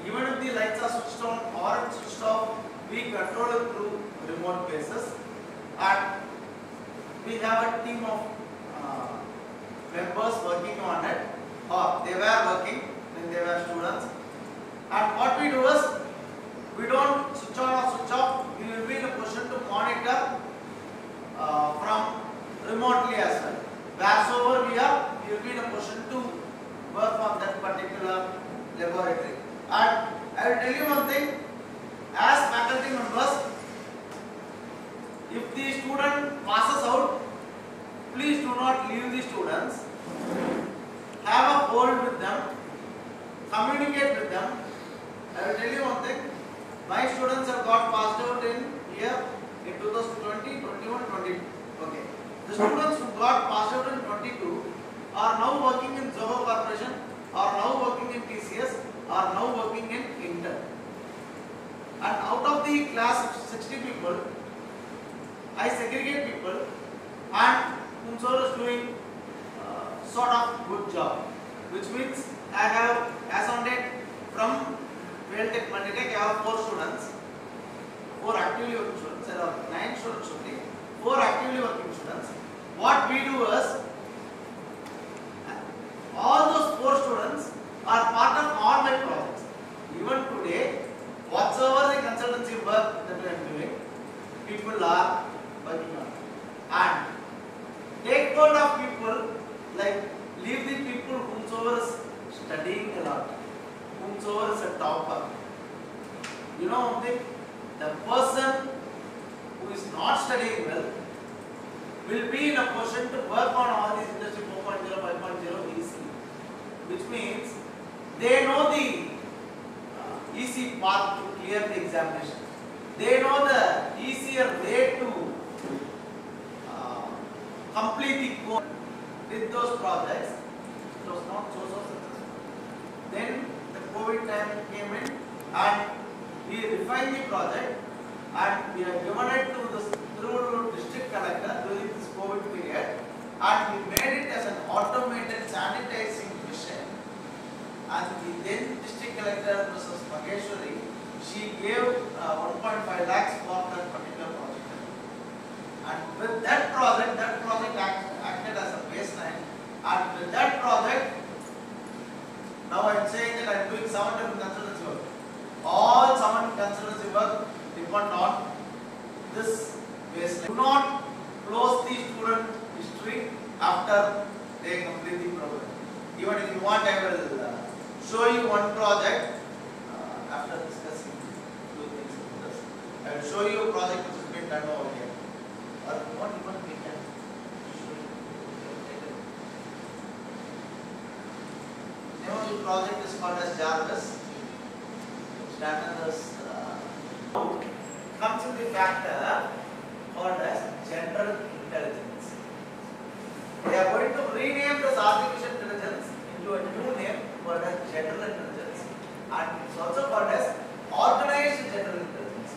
Even if the lights are switched on or switched off, we control it through remote basis. And we have a team of members working on it, or they were working when they were students. And what we do is, we don't switch on or switch off. We will be in a position to monitor from remotely as well. Wheresoever we are, we will be in a position to work on that particular laboratory. And I will tell you one thing, as faculty members, if the student passes out, please do not leave the students. Have a hold with them, communicate with them. I will tell you one thing, my students have got passed out in year in 2020, 21, 22. Okay. The students who got passed out in 22 are now working in Zoho Corporation, are now working in TCS, are now working in Intel. And out of the class of 60 people, I segregate people, and whomsoever is doing sort of good job, which means I have, as on date, from Vailtech, Multitech, I have 4 students, 4 actively working students. There are 9 students only, 4 actively working students. What we do is, all those 4 students are part of all my projects. Even today, whatsoever the consultancy work that I am doing, people are working on it. And take hold of people, like leave the people whomsoever is studying a lot, whomsoever is a topper. You know one thing, the person who is not studying well will be in a position to work on all these industry 4.0, 5.0 easily. Which means they know the easy path to clear the examination. They know the easier way to complete the course. With those projects, it was not so successful. Then the COVID time came in, and we refined the project, and we have given it to the through district collector during this COVID period, and we made it as an automated sanitizing machine. And the then district collector, Mrs. Mageshwari, she gave 1.5 lakhs for that particular project. And with that project acted as a baseline. And with that project, now I am saying that I am doing 7 different consultancy work. All 7 consultancy work depend on this baseline. Do not close the student history after they complete the program. Even if you want, I will show you one project after discussing 2 things with this. I will show you a project which has been done over here. Or what even we can show you. The name of the project is called as Jarvis. Standards comes in the factor called as general intelligence. They are going to rename this artificial intelligence into a new name called as general intelligence, and it is also called as organized general intelligence,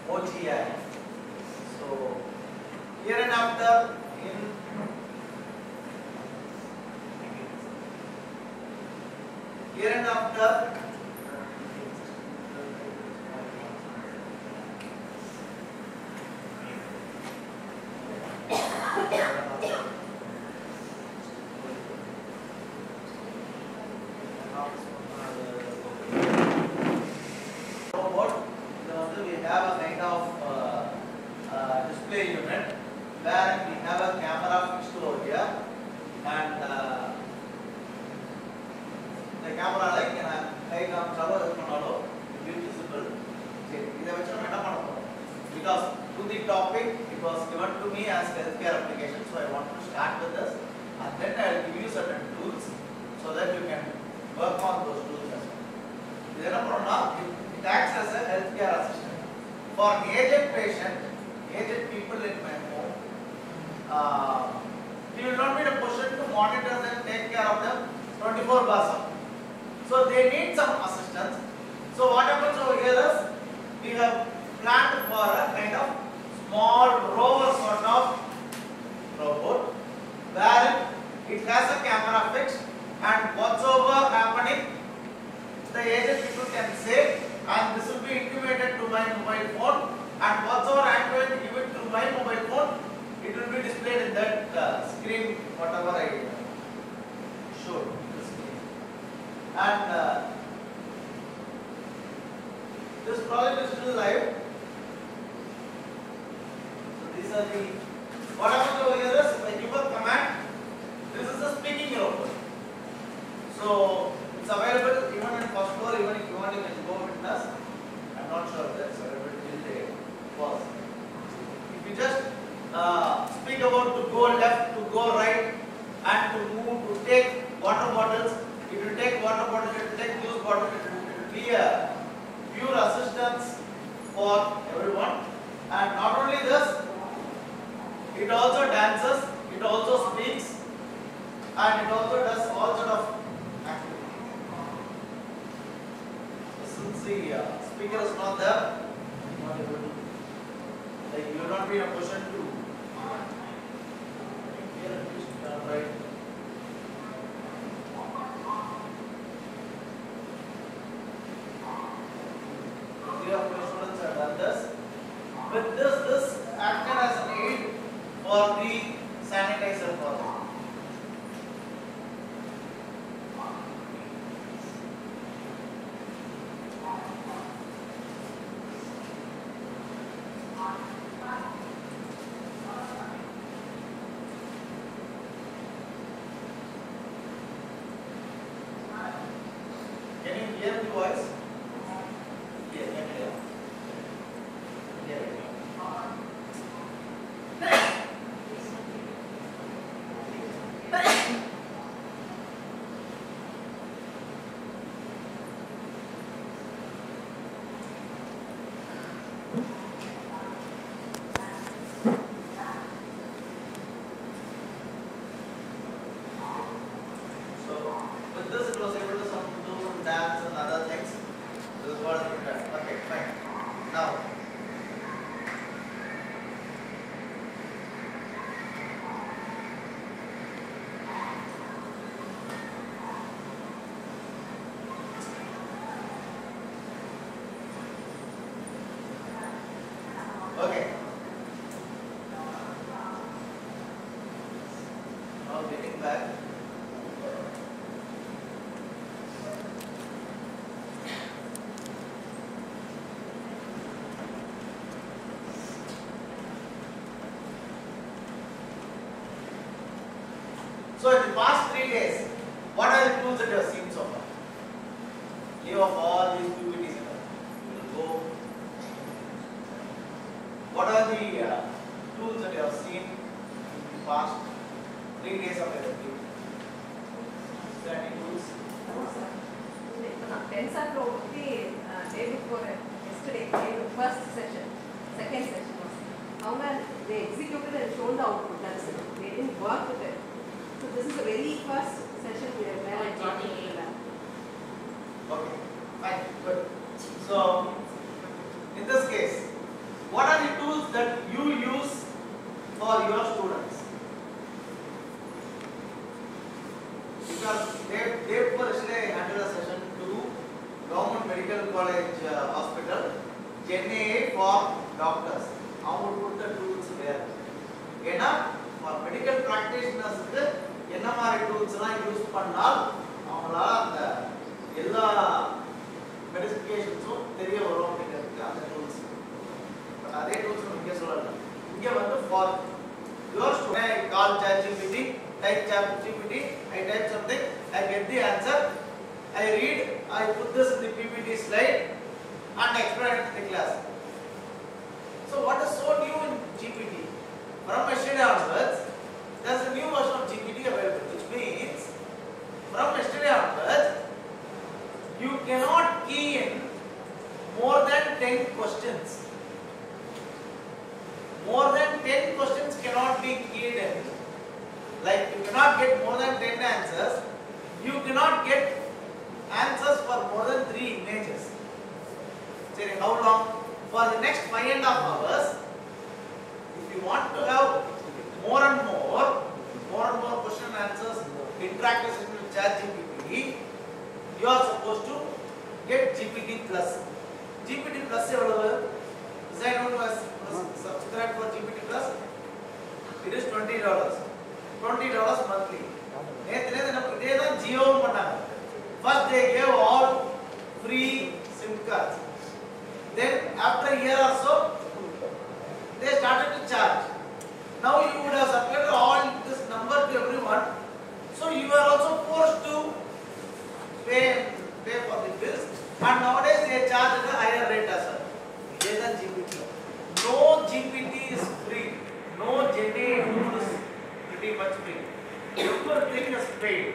OGI. So here and after we have a kind of display unit where we have a camera fixed over here, and the camera like be visible. Because to the topic it was given to me as healthcare application, so I want to start with this, and then I will give you certain tools so that you can work on those tools as well. It acts as a healthcare assistant. For an aged patient, aged people in my home, we will not be in a position to monitor them, take care of them 24/7. So they need some assistance. So what happens over here is, we have planned for a kind of small rover sort of robot, where it has a camera fixed, and whatsoever happening, the agent can say, and this will be intimated to my mobile phone, and whatsoever I am going to give it through my mobile phone, it will be displayed in that screen, whatever I showed. And this project is still live. So these are the, what happens over here is, if I give a command, this is the speaking robot. So it's available even in first floor, even if you want you can go witness. I'm not sure if that's available till they pause. If you just speak about to go left, to go right, and to move, to take water bottles, it will take water bottles, it will take juice bottles, it will be a pure assistance for everyone. And not only this, it also dances, it also speaks, and it also does all sort of activities. Since the speaker is not there, you are not able to, like, you will not be in a position to here at least turn right. Three of my students have done this. With this acted as an aid for the sanitizer project. Can you hear the voice? Yes, can you hear? Dance and other things. This is what is written. Okay, fine. Now, okay. Now getting back. So in the past 3 days, what are the tools that you have seen so far? Leave off all these PPTs. You will go. What are the tools that you have seen in the past 3 days of everything? Is there any tools? No, sir. Tensor Pro day before yesterday, first session, second session was. They executed and shown the output. That's it. They didn't work with it. So this is the very first session we have where I taught you that. Okay, fine, good. So in this case, what are the tools that you use for your students? Because day before yesterday I handled a session to Government Medical College Hospital, GNA for doctors. How would put the tools there? Enough for medical practitioners, என்ன மாதிரி tools எல்லாம் use பண்ணால் அவங்களால அந்த எல்லா மெடிகேஷன்ஸும் தெரிய வரும் அப்படிங்கிறதுக்கு அந்த டூல்ஸ். பட் அதே டூல்ஸ் இங்கே சொல்லலாம். இங்கே வந்து for your student I call ChatGPT, type ChatGPT, I type something, I get the answer, I read, I put this in the PPT slide and explain it in the class. So what is so new in GPT? From yesterday onwards, there is a new version of GPT available, which means from yesterday onwards, you cannot key in more than 10 questions. More than 10 questions cannot be keyed in. Like you cannot get more than 10 answers. You cannot get answers for more than 3 images. Say how long? For the next 5.5 hours, if you want to have more and more question and answers, interactive session with ChatGPT, you are supposed to get GPT Plus. GPT Plus எவ்வளவு? Is anyone who has subscribed for GPT Plus? It is $20. $20 monthly. நேத்து நம்ம இதே தான் ஜியோவும் பண்ணாங்க. First they gave all free SIM cards. Then after a year or so, they started to charge. Now you would have supplied all this number to everyone, so you are also forced to pay for the bills. And nowadays they charge at a higher rate as well. This is GPT. No GPT is free. No GenAI tool is pretty much free. Everything is paid.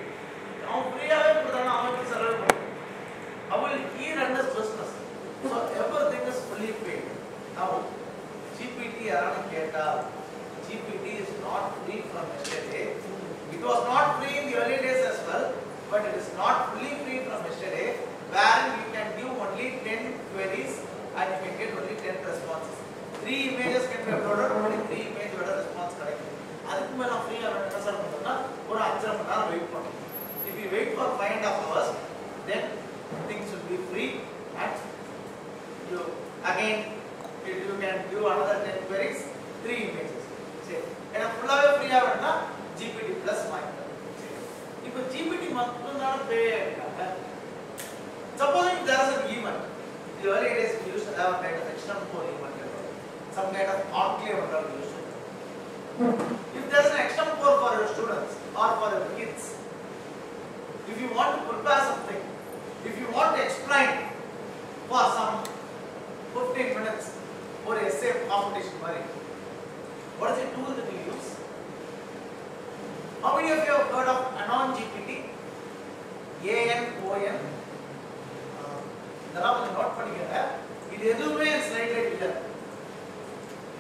Now free ave kodana avanku salary kodu. He runs his business. So everything is fully paid. Now GPT yarana keta. GPT is not free from yesterday. It was not free in the early days as well, but it is not fully free from yesterday, where you can give only 10 queries and you can get only 10 responses. 3 images can be uploaded, only 3 image response correct. அதுக்கு மேல ஃப்ரீயா என்ன sir பண்ணனும்னா ஒரு 5 மணி நேரம் wait பண்ணணும். If you wait for 5.5 hours, then things will be free and you again you can do another 10 queries, 3 images. சரி. ஏன்னா ஃபுல்லாவே ஃப்ரீயா வேணும்னா GPT Plus வாங்கிக்கலாம். சரி. இப்போ GPT மட்டும் தான் பே பண்ணாங்க. Supposing there is an event. In the early days we used to have a kind of external core event. Some kind of enclave we used to. If there is an external core for your students or for your kids, if you want to prepare something, if you want to explain for some 15 minutes for essay competition, what is the tool that you use? How many of you have heard of Anon GPT? ANON. இதெல்லாம் கொஞ்சம் note பண்ணிக்கங்க. இது எதுவுமே ஸ்லைட்ல இல்ல.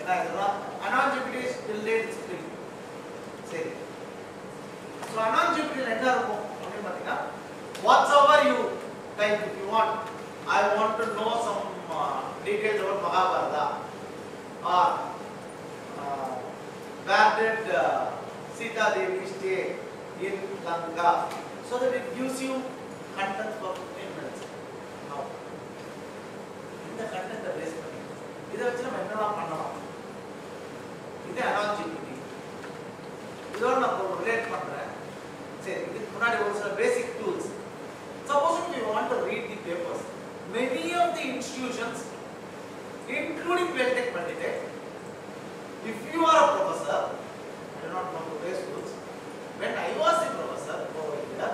ஏன்னா இதெல்லாம் Anon GPT is till date is free. சரி. So Anon GPT ல என்ன இருக்கும் அப்படி பாத்தீங்கன்னா whatsoever you type if you want. I want to know some details about Mahabharata or where did Sita Devi stay in Lanka, so that it gives you content for 15 minutes. Now, இந்த content base பண்ணி இத வச்சு நம்ம என்னலாம் பண்ணலாம்? இது Anon GPT. இதோட நான் ரிலேட் பண்றேன். சரி, இதுக்கு முன்னாடி ஒரு சில basic tools. Suppose if you want to read the papers, many of the institutions, including Beltech Multitech, if you are a professor, I do not know today's schools, when I was a professor over here,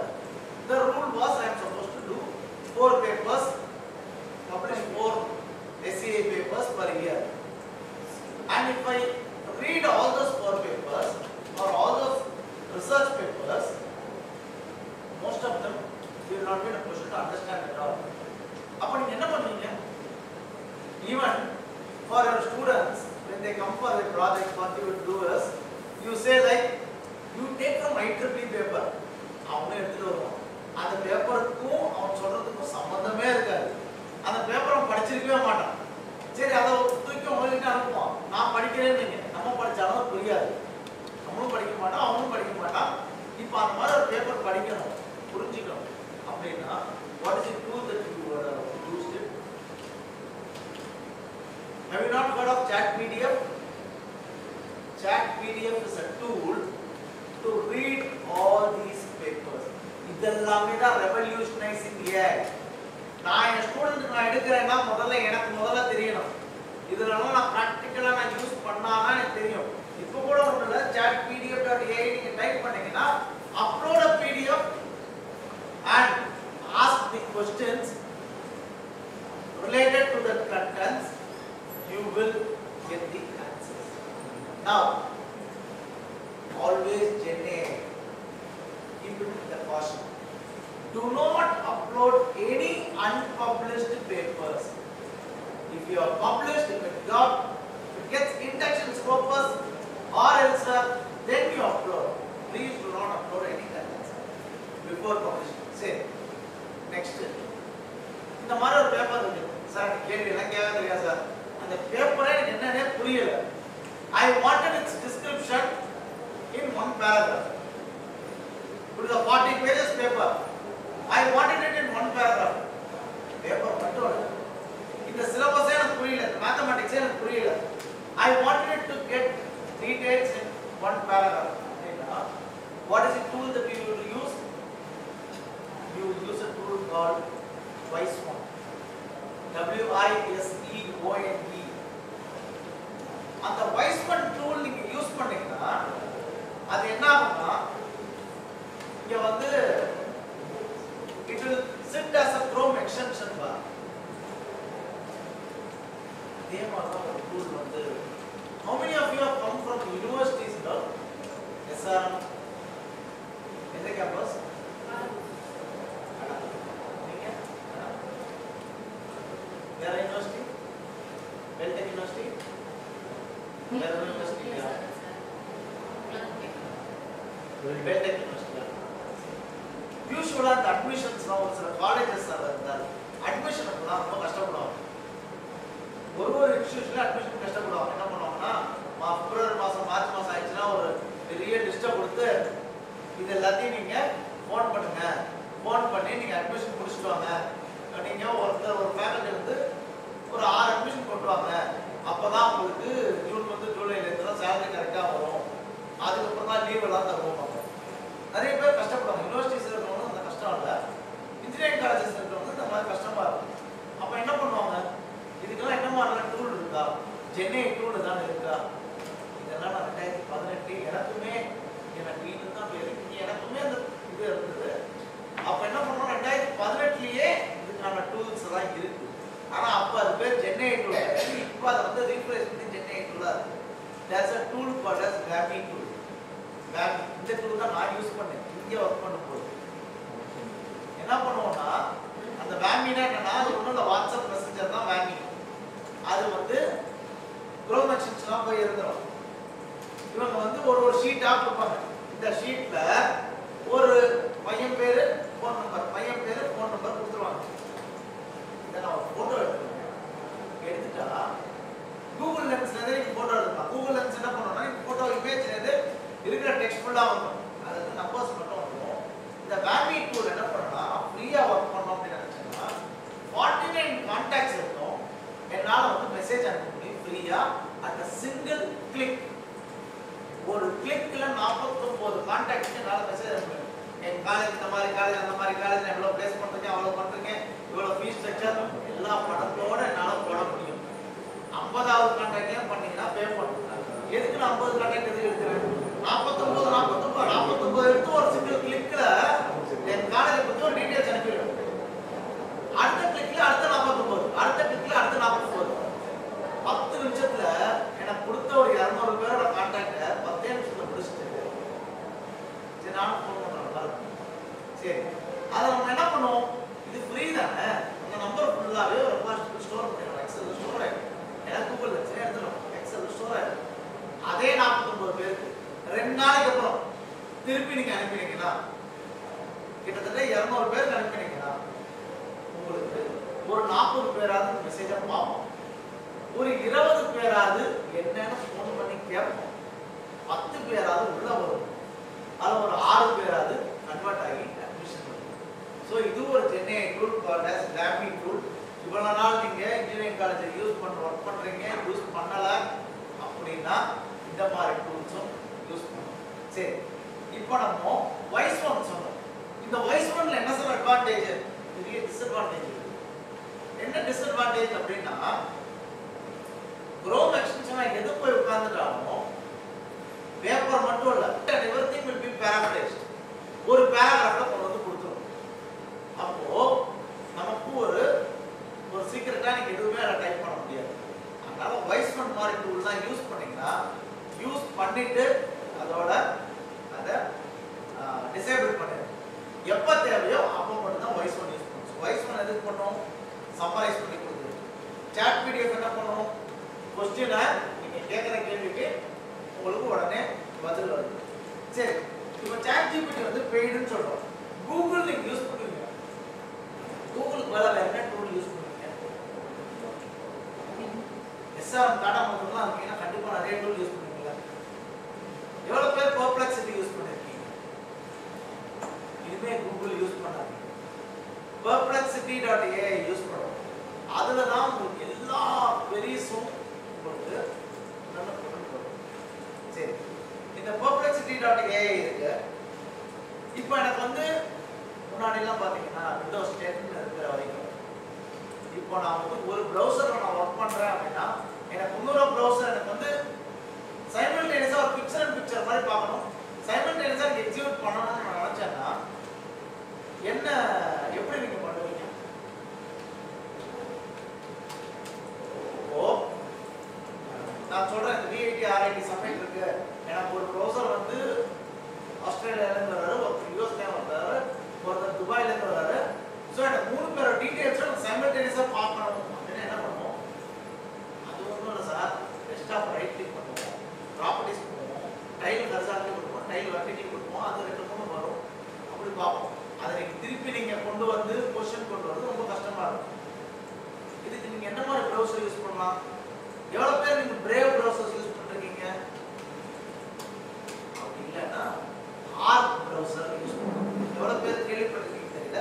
the rule was I am supposed to do 4 papers, publish 4 SCI papers per year. And if I read all those 4 papers or all those research papers, most of them will not be in a position to understand at all. அப்ப நீங்க என்ன பண்ணுவீங்க? Even for your students, when they come for a project, what you would do is, you say like, you take from IEEE paper, அவங்க எடுத்துட்டு வருவாங்க. அந்த பேப்பருக்கும் அவன் சொல்றதுக்கும் சம்பந்தமே இருக்காது. அந்த பேப்பரை படிச்சிருக்கவே மாட்டான். சரி, அதை தூக்கி உங்ககிட்ட அனுப்புவான். நான் படிக்கிறேன்னு நம்ம படிச்சாலும் புரியாது. நம்மளும் படிக்க மாட்டான், அவனும் படிக்க மாட்டான். இப்போ அந்த மாதிரி ஒரு பேப்பர் படிக்கணும், புரிஞ்சுக்கணும் அப்படின்னா what is the tool that you used it? Have you not heard of ChatPDF? ChatPDF is a tool to read all these papers. இதெல்லாமே தான் revolutionizing AI. நான் என் ஸ்டூடெண்ட்க்கு நான் எடுக்கிறேன்னா முதல்ல தெரியணும். இதெல்லாம் நான் பிராக்டிகலா நான் யூஸ் பண்ணாதான் எனக்கு தெரியும். இப்போ கூட ஒண்ணுல chatpdf.ai நீங்க டைப் பண்ணீங்கன்னா upload a PDF and ask the questions related to the contents, you will get the answers. Now, always GenAI, keep it in the caution. Do not upload any unpublished papers. If you are published, if it gets index in Scopus or elsewhere, then you upload. Please do not upload any contents before publishing. Say, next. இந்த மாதிரி ஒரு paper இருக்கு sir, கேள்வி எல்லாம் கேட்க தெரியாது sir. அந்த பேப்பரே எனக்கு என்னன்னே புரியல. I wanted its description in 1 paragraph. It is a 40 pages paper. I wanted it in 1 paragraph. Paper details in one paragraph. What is the tool that we will use? You will use a tool called Wisefont. WISEONT. அந்த Wisefont tool நீங்க use பண்ணீங்கன்னா அது என்ன ஆகும்னா இங்க வந்து it will sit as a Chrome extension bar. அதே மாதிரி ஒரு tool வந்து how many of you have come from universities now? Yes sir. எந்த campus? நீங்க வேற யூனிவர்சிட்டி? Beltec University? வேற university? Beltec University. Usually the admissions now சில colleges இருந்தால் admission அப்பலாம் ரொம்ப கஷ்டப்படுவாங்க. ஒரு இன்ஸ்டிடியூஷன்ல அட்மிஷன் கஷ்டப்படுவாங்க. என்ன பண்ணுவாங்கன்னா பிப்ரவரி மாசம் மார்ச் மாசம் ஆயிடுச்சுன்னா ஒரு பெரிய லிஸ்ட்டை கொடுத்து இது எல்லாத்தையும் நீங்க ஃபோன் பண்ணுங்க. ஃபோன் பண்ணி நீங்க அட்மிஷன் முடிச்சுட்டு வாங்க. நீங்க ஒரு ஃபேக்கல்டி வந்து ஒரு 6 அட்மிஷன் கொண்டு வாங்க. அப்பதான் உங்களுக்கு ஜூன் வந்து ஜூலைல இருந்து சேலரி கரெக்டா வரும். அதுக்கப்புறம் தான் லீவ் எல்லாம் தருவோம். நிறைய பேர் கஷ்டப்படுவாங்க. யூனிவர்சிட்டிஸ்ல இருக்கவங்க அந்த கஷ்டம் இல்லை. இன்ஜினியரிங் காலேஜஸ் இருக்கவங்க இந்த மாதிரி கஷ்டமா இருக்கும். அப்ப என்ன பண்ணுவாங்க? இதுக்கெல்லாம் என்ன மாதிரியான டூல் இருக்கா? சென்னை டூல் தான் இருக்கா? இதெல்லாம் நான் 2018 எனக்குமே எனக்கு இதுதான் இருக்கு. எனக்குமே அந்த இது இருந்தது. அப்ப என்ன பண்ணோம் 2018லயே இதுக்கான டூல்ஸ் எல்லாம் இருக்கு. ஆனா அப்ப அது பேர் சென்னை டூல். இப்போ அதை வந்து ரீப்ளேஸ் பண்ணி சென்னை டூலா இருக்கு. there's a tool called as Wami tool. Wami இந்த டூல் தான் நான் யூஸ் பண்ணேன் இங்க வர்க் பண்ணும்போது. என்ன பண்ணுவோம்னா அந்த Wamiனா என்னன்னா அது ஒண்ணுல வாட்ஸ்அப் மெசேஞ்சர் தான் Wami. அது வந்து Chrome extension போய் இருந்துரும். இவங்க வந்து ஒரு ஷீட்டா கொடுப்பாங்க. இந்த ஷீட்ல ஒரு பையன் பேரு ஃபோன் நம்பர் கொடுத்துருவாங்க. இத நான் போட்டோ எடுத்துட்டா Google Lensல இருந்து போட்டோ எடுக்கலாம். Google Lens என்ன பண்ணும்னா போட்டோ இமேஜ்ல இருந்து இருக்கிற டெக்ஸ்ட் ஃபுல்லா வரும். அதுக்கு நம்பர்ஸ் மட்டும் வரும். இந்த Wami tool என்ன பண்ணா ஃப்ரீயா வர்க் பண்ணனும் அப்படி நினைச்சேன்னா 49 கான்டாக்ட்ஸ் இருக்கும். என்னால வந்து மெசேஜ் அனுப்ப முடியும் ஃப்ரீயா அட் a single click. ஒரு கிளிக்ல 49 கான்டாக்ட்ஸ்க்கு என்னால மெசேஜ் அனுப்ப முடியும். என் காலேஜ் இந்த மாதிரி காலேஜ் அந்த மாதிரி காலேஜ்ல எவ்வளவு பிளேஸ் பண்றீங்க அவ்வளவு பண்றீங்க இவ்வளவு ஃபீஸ் ஸ்ட்ரக்சர் எல்லா படத்தோட என்னால போட முடியும். 50வது கான்டாக்ட்ல பண்ணீங்கன்னா பே பண்ணுங்க. எதுக்கு நான் 50 கான்டாக்ட் எதுக்கு எடுக்கிறேன்? 49 எடுத்து ஒரு சிங்கிள் கிளிக்ல என் காலேஜ் பத்தி ஒரு டீடைல்ஸ் அனுப்பிடுவேன். அடுத்த கிளிக்ல அடுத்த 49, அடுத்த கிளிக்ல அடுத்த 49. 10 நிமிஷத்துல எனக்கு கொடுத்த ஒரு 200 பேரோட கான்டாக்ட 10 நிமிஷத்துல முடிச்சிட்டு சரி நான் ஃபோன் பண்றேன். சரி அத நம்ம என்ன பண்ணுவோம்? இது ஃப்ரீ தானே. அந்த நம்பர் ஃபுல்லாவே ஒரு ரெபாசிட்டரி ஸ்டோர் பண்ணிடலாம். எக்ஸல் ஸ்டோர் ஆயிடும். எனக்கு கூகுள் வச்சு எடுத்துறோம். எக்ஸல் ஸ்டோர் ஆயிடும். அதே 49 பேருக்கு 2 நாளைக்கு அப்புறம் திருப்பி நீங்க அனுப்பினீங்கன்னா கிட்டத்தட்ட 200 பேருக்கு அனுப்பினீங்கன்னா உங்களுக்கு ஒரு 40 பேராவது மெசேஜை பார்ப்போம். ஒரு 20 பேராவது என்னன்னு ஃபோன் பண்ணி கேட்போம். 10 பேராவது உள்ள வரும். அது ஒரு 6 பேராவது கன்வெர்ட் ஆகி அட்மிஷன் பண்ணும். ஸோ இது ஒரு Chennai tool called as Wami tool. இவ்வளவு நாள் நீங்க இன்ஜினியரிங் காலேஜ் ஒர்க் பண்றீங்க யூஸ் பண்ணல அப்படின்னா இந்த மாதிரி டூல்ஸும் யூஸ் பண்ணணும். சரி இப்போ நம்ம Wisefont சொன்னோம். இந்த Wisefontல என்ன சார் அட்வான்டேஜ்? பெரிய டிஸ்அட்வான்டேஜ் இருக்கு. என்ன டிஸ்அட்வான்டேஜ் அப்படின்னா Chrome extension எது போய் உட்கார்ந்துட்டாலும் பேப்பர் மட்டும் இல்ல everything will be paraphrased. ஒரு பேராகிராஃப்ல கொண்டு வந்து கொடுத்துரும். அப்போ நமக்கு ஒரு சீக்ரெட்டா நீங்க எதுவுமே டைப் பண்ண முடியாது. அதனால Wisefont மாதிரி டூல் தான் யூஸ் பண்ணீங்கன்னா யூஸ் பண்ணிட்டு அதோட அத டிசேபிள் பண்ணிடுங்க. எப்ப தேவையோ அப்ப மட்டும் தான் Wisefont யூஸ் பண்ணணும். Wisefont எதுக்கு பண்ணோம்? சம்மரைஸ் பண்ணி கொடுக்குது. chat PDF என்ன பண்ணணும்? क्वेश्चन நீங்க கேக்குற கேள்விக்கு உங்களுக்கு உடனே பதில் வருது. சரி இப்போ chat GPT வந்து பெய்டுன்னு சொல்றோம். கூகுள் நீங்க யூஸ் பண்ணுவீங்க. கூகுளுக்கு மேல வேற என்ன டூல் யூஸ் பண்ணுவீங்க? எஸ்ஆர்எம் டாடா மோட்டர்லாம் இருக்கீங்கன்னா கண்டிப்பா நிறைய டூல் யூஸ் பண்ணுவீங்க. எவ்வளவு பேர் பெர்ப்ளெக்சிட்டி யூஸ் பண்ணிருக்கீங்க? இனிமே கூகுள் யூஸ் பண்ணாதீங்க. perplexity.ai யூஸ் பண்ணுங்க. அதுல தான் உங்களுக்கு எல்லா queries உங்களுக்கு நல்ல பொருள் வரும். சரி, இந்த perplexity.ai இருக்கு. இப்போ எனக்கு வந்து முன்னாடிலாம் பார்த்தீங்கன்னா விண்டோஸ் 10 இருக்கிற வரைக்கும் இப்போ நான் வந்து ஒரு ப்ரௌசர்ல நான் ஒர்க் பண்றேன் அப்படின்னா எனக்கு இன்னொரு ப்ரௌசர் எனக்கு வந்து சைமல்டேனியஸா ஒரு பிக்சர் அண்ட் பிக்சர் மாதிரி பார்க்கணும், சைமல்டேனியஸா எக்ஸிக்யூட் பண்ணணும்னு நான் நினைச்சேன்னா என்ன எப்படி நீங்க பண்ணுவீங்க? ஓ நான் சொல்றேன், இந்த விஐடி ஆர்ஐடி சப்மிட் இருக்கு, எனக்கு ஒரு ப்ரௌசர் வந்து ஆஸ்திரேலியால இருந்து வராரு, ஒருத்தர் யூஎஸ்ல வராரு, ஒருத்தர் துபாயில இருந்து வராரு. ஸோ எனக்கு 3 பேரோட டீடைல்ஸும் சைமல்டேனியஸா பார்க்கணும் அப்படின்னா என்ன பண்ணுவோம்? அது ஒன்றும் இல்லை சார், டெஸ்க்டாப் ரைட் கிளிக் பண்ணுவோம், ப்ராப்பர்ட்டிஸ் பண்ணுவோம், டைல் ஹரிசாண்டல் கொடுப்போம், டைல் வெர்டிகல் கொடுப்போம், அது 2 வரும், அப்படி பார்ப்போம். அதை நீங்க திருப்பி நீங்க கொண்டு வந்து பொசிஷன் கொண்டு வரது ரொம்ப கஷ்டமா இருக்கும். இதுக்கு நீங்க என்ன மாதிரி ப்ரௌசர் யூஸ் பண்ணலாம்? எவ்வளவு பேர் நீங்க பிரேவ் ப்ரௌசர்ஸ் யூஸ் பண்றீங்க? அப்படி இல்லைன்னா ஆர்க் ப்ரௌசர் யூஸ் பண்ணுவோம். எவ்வளவு பேர் கேள்விப்பட்டிருக்கீங்க தெரியல,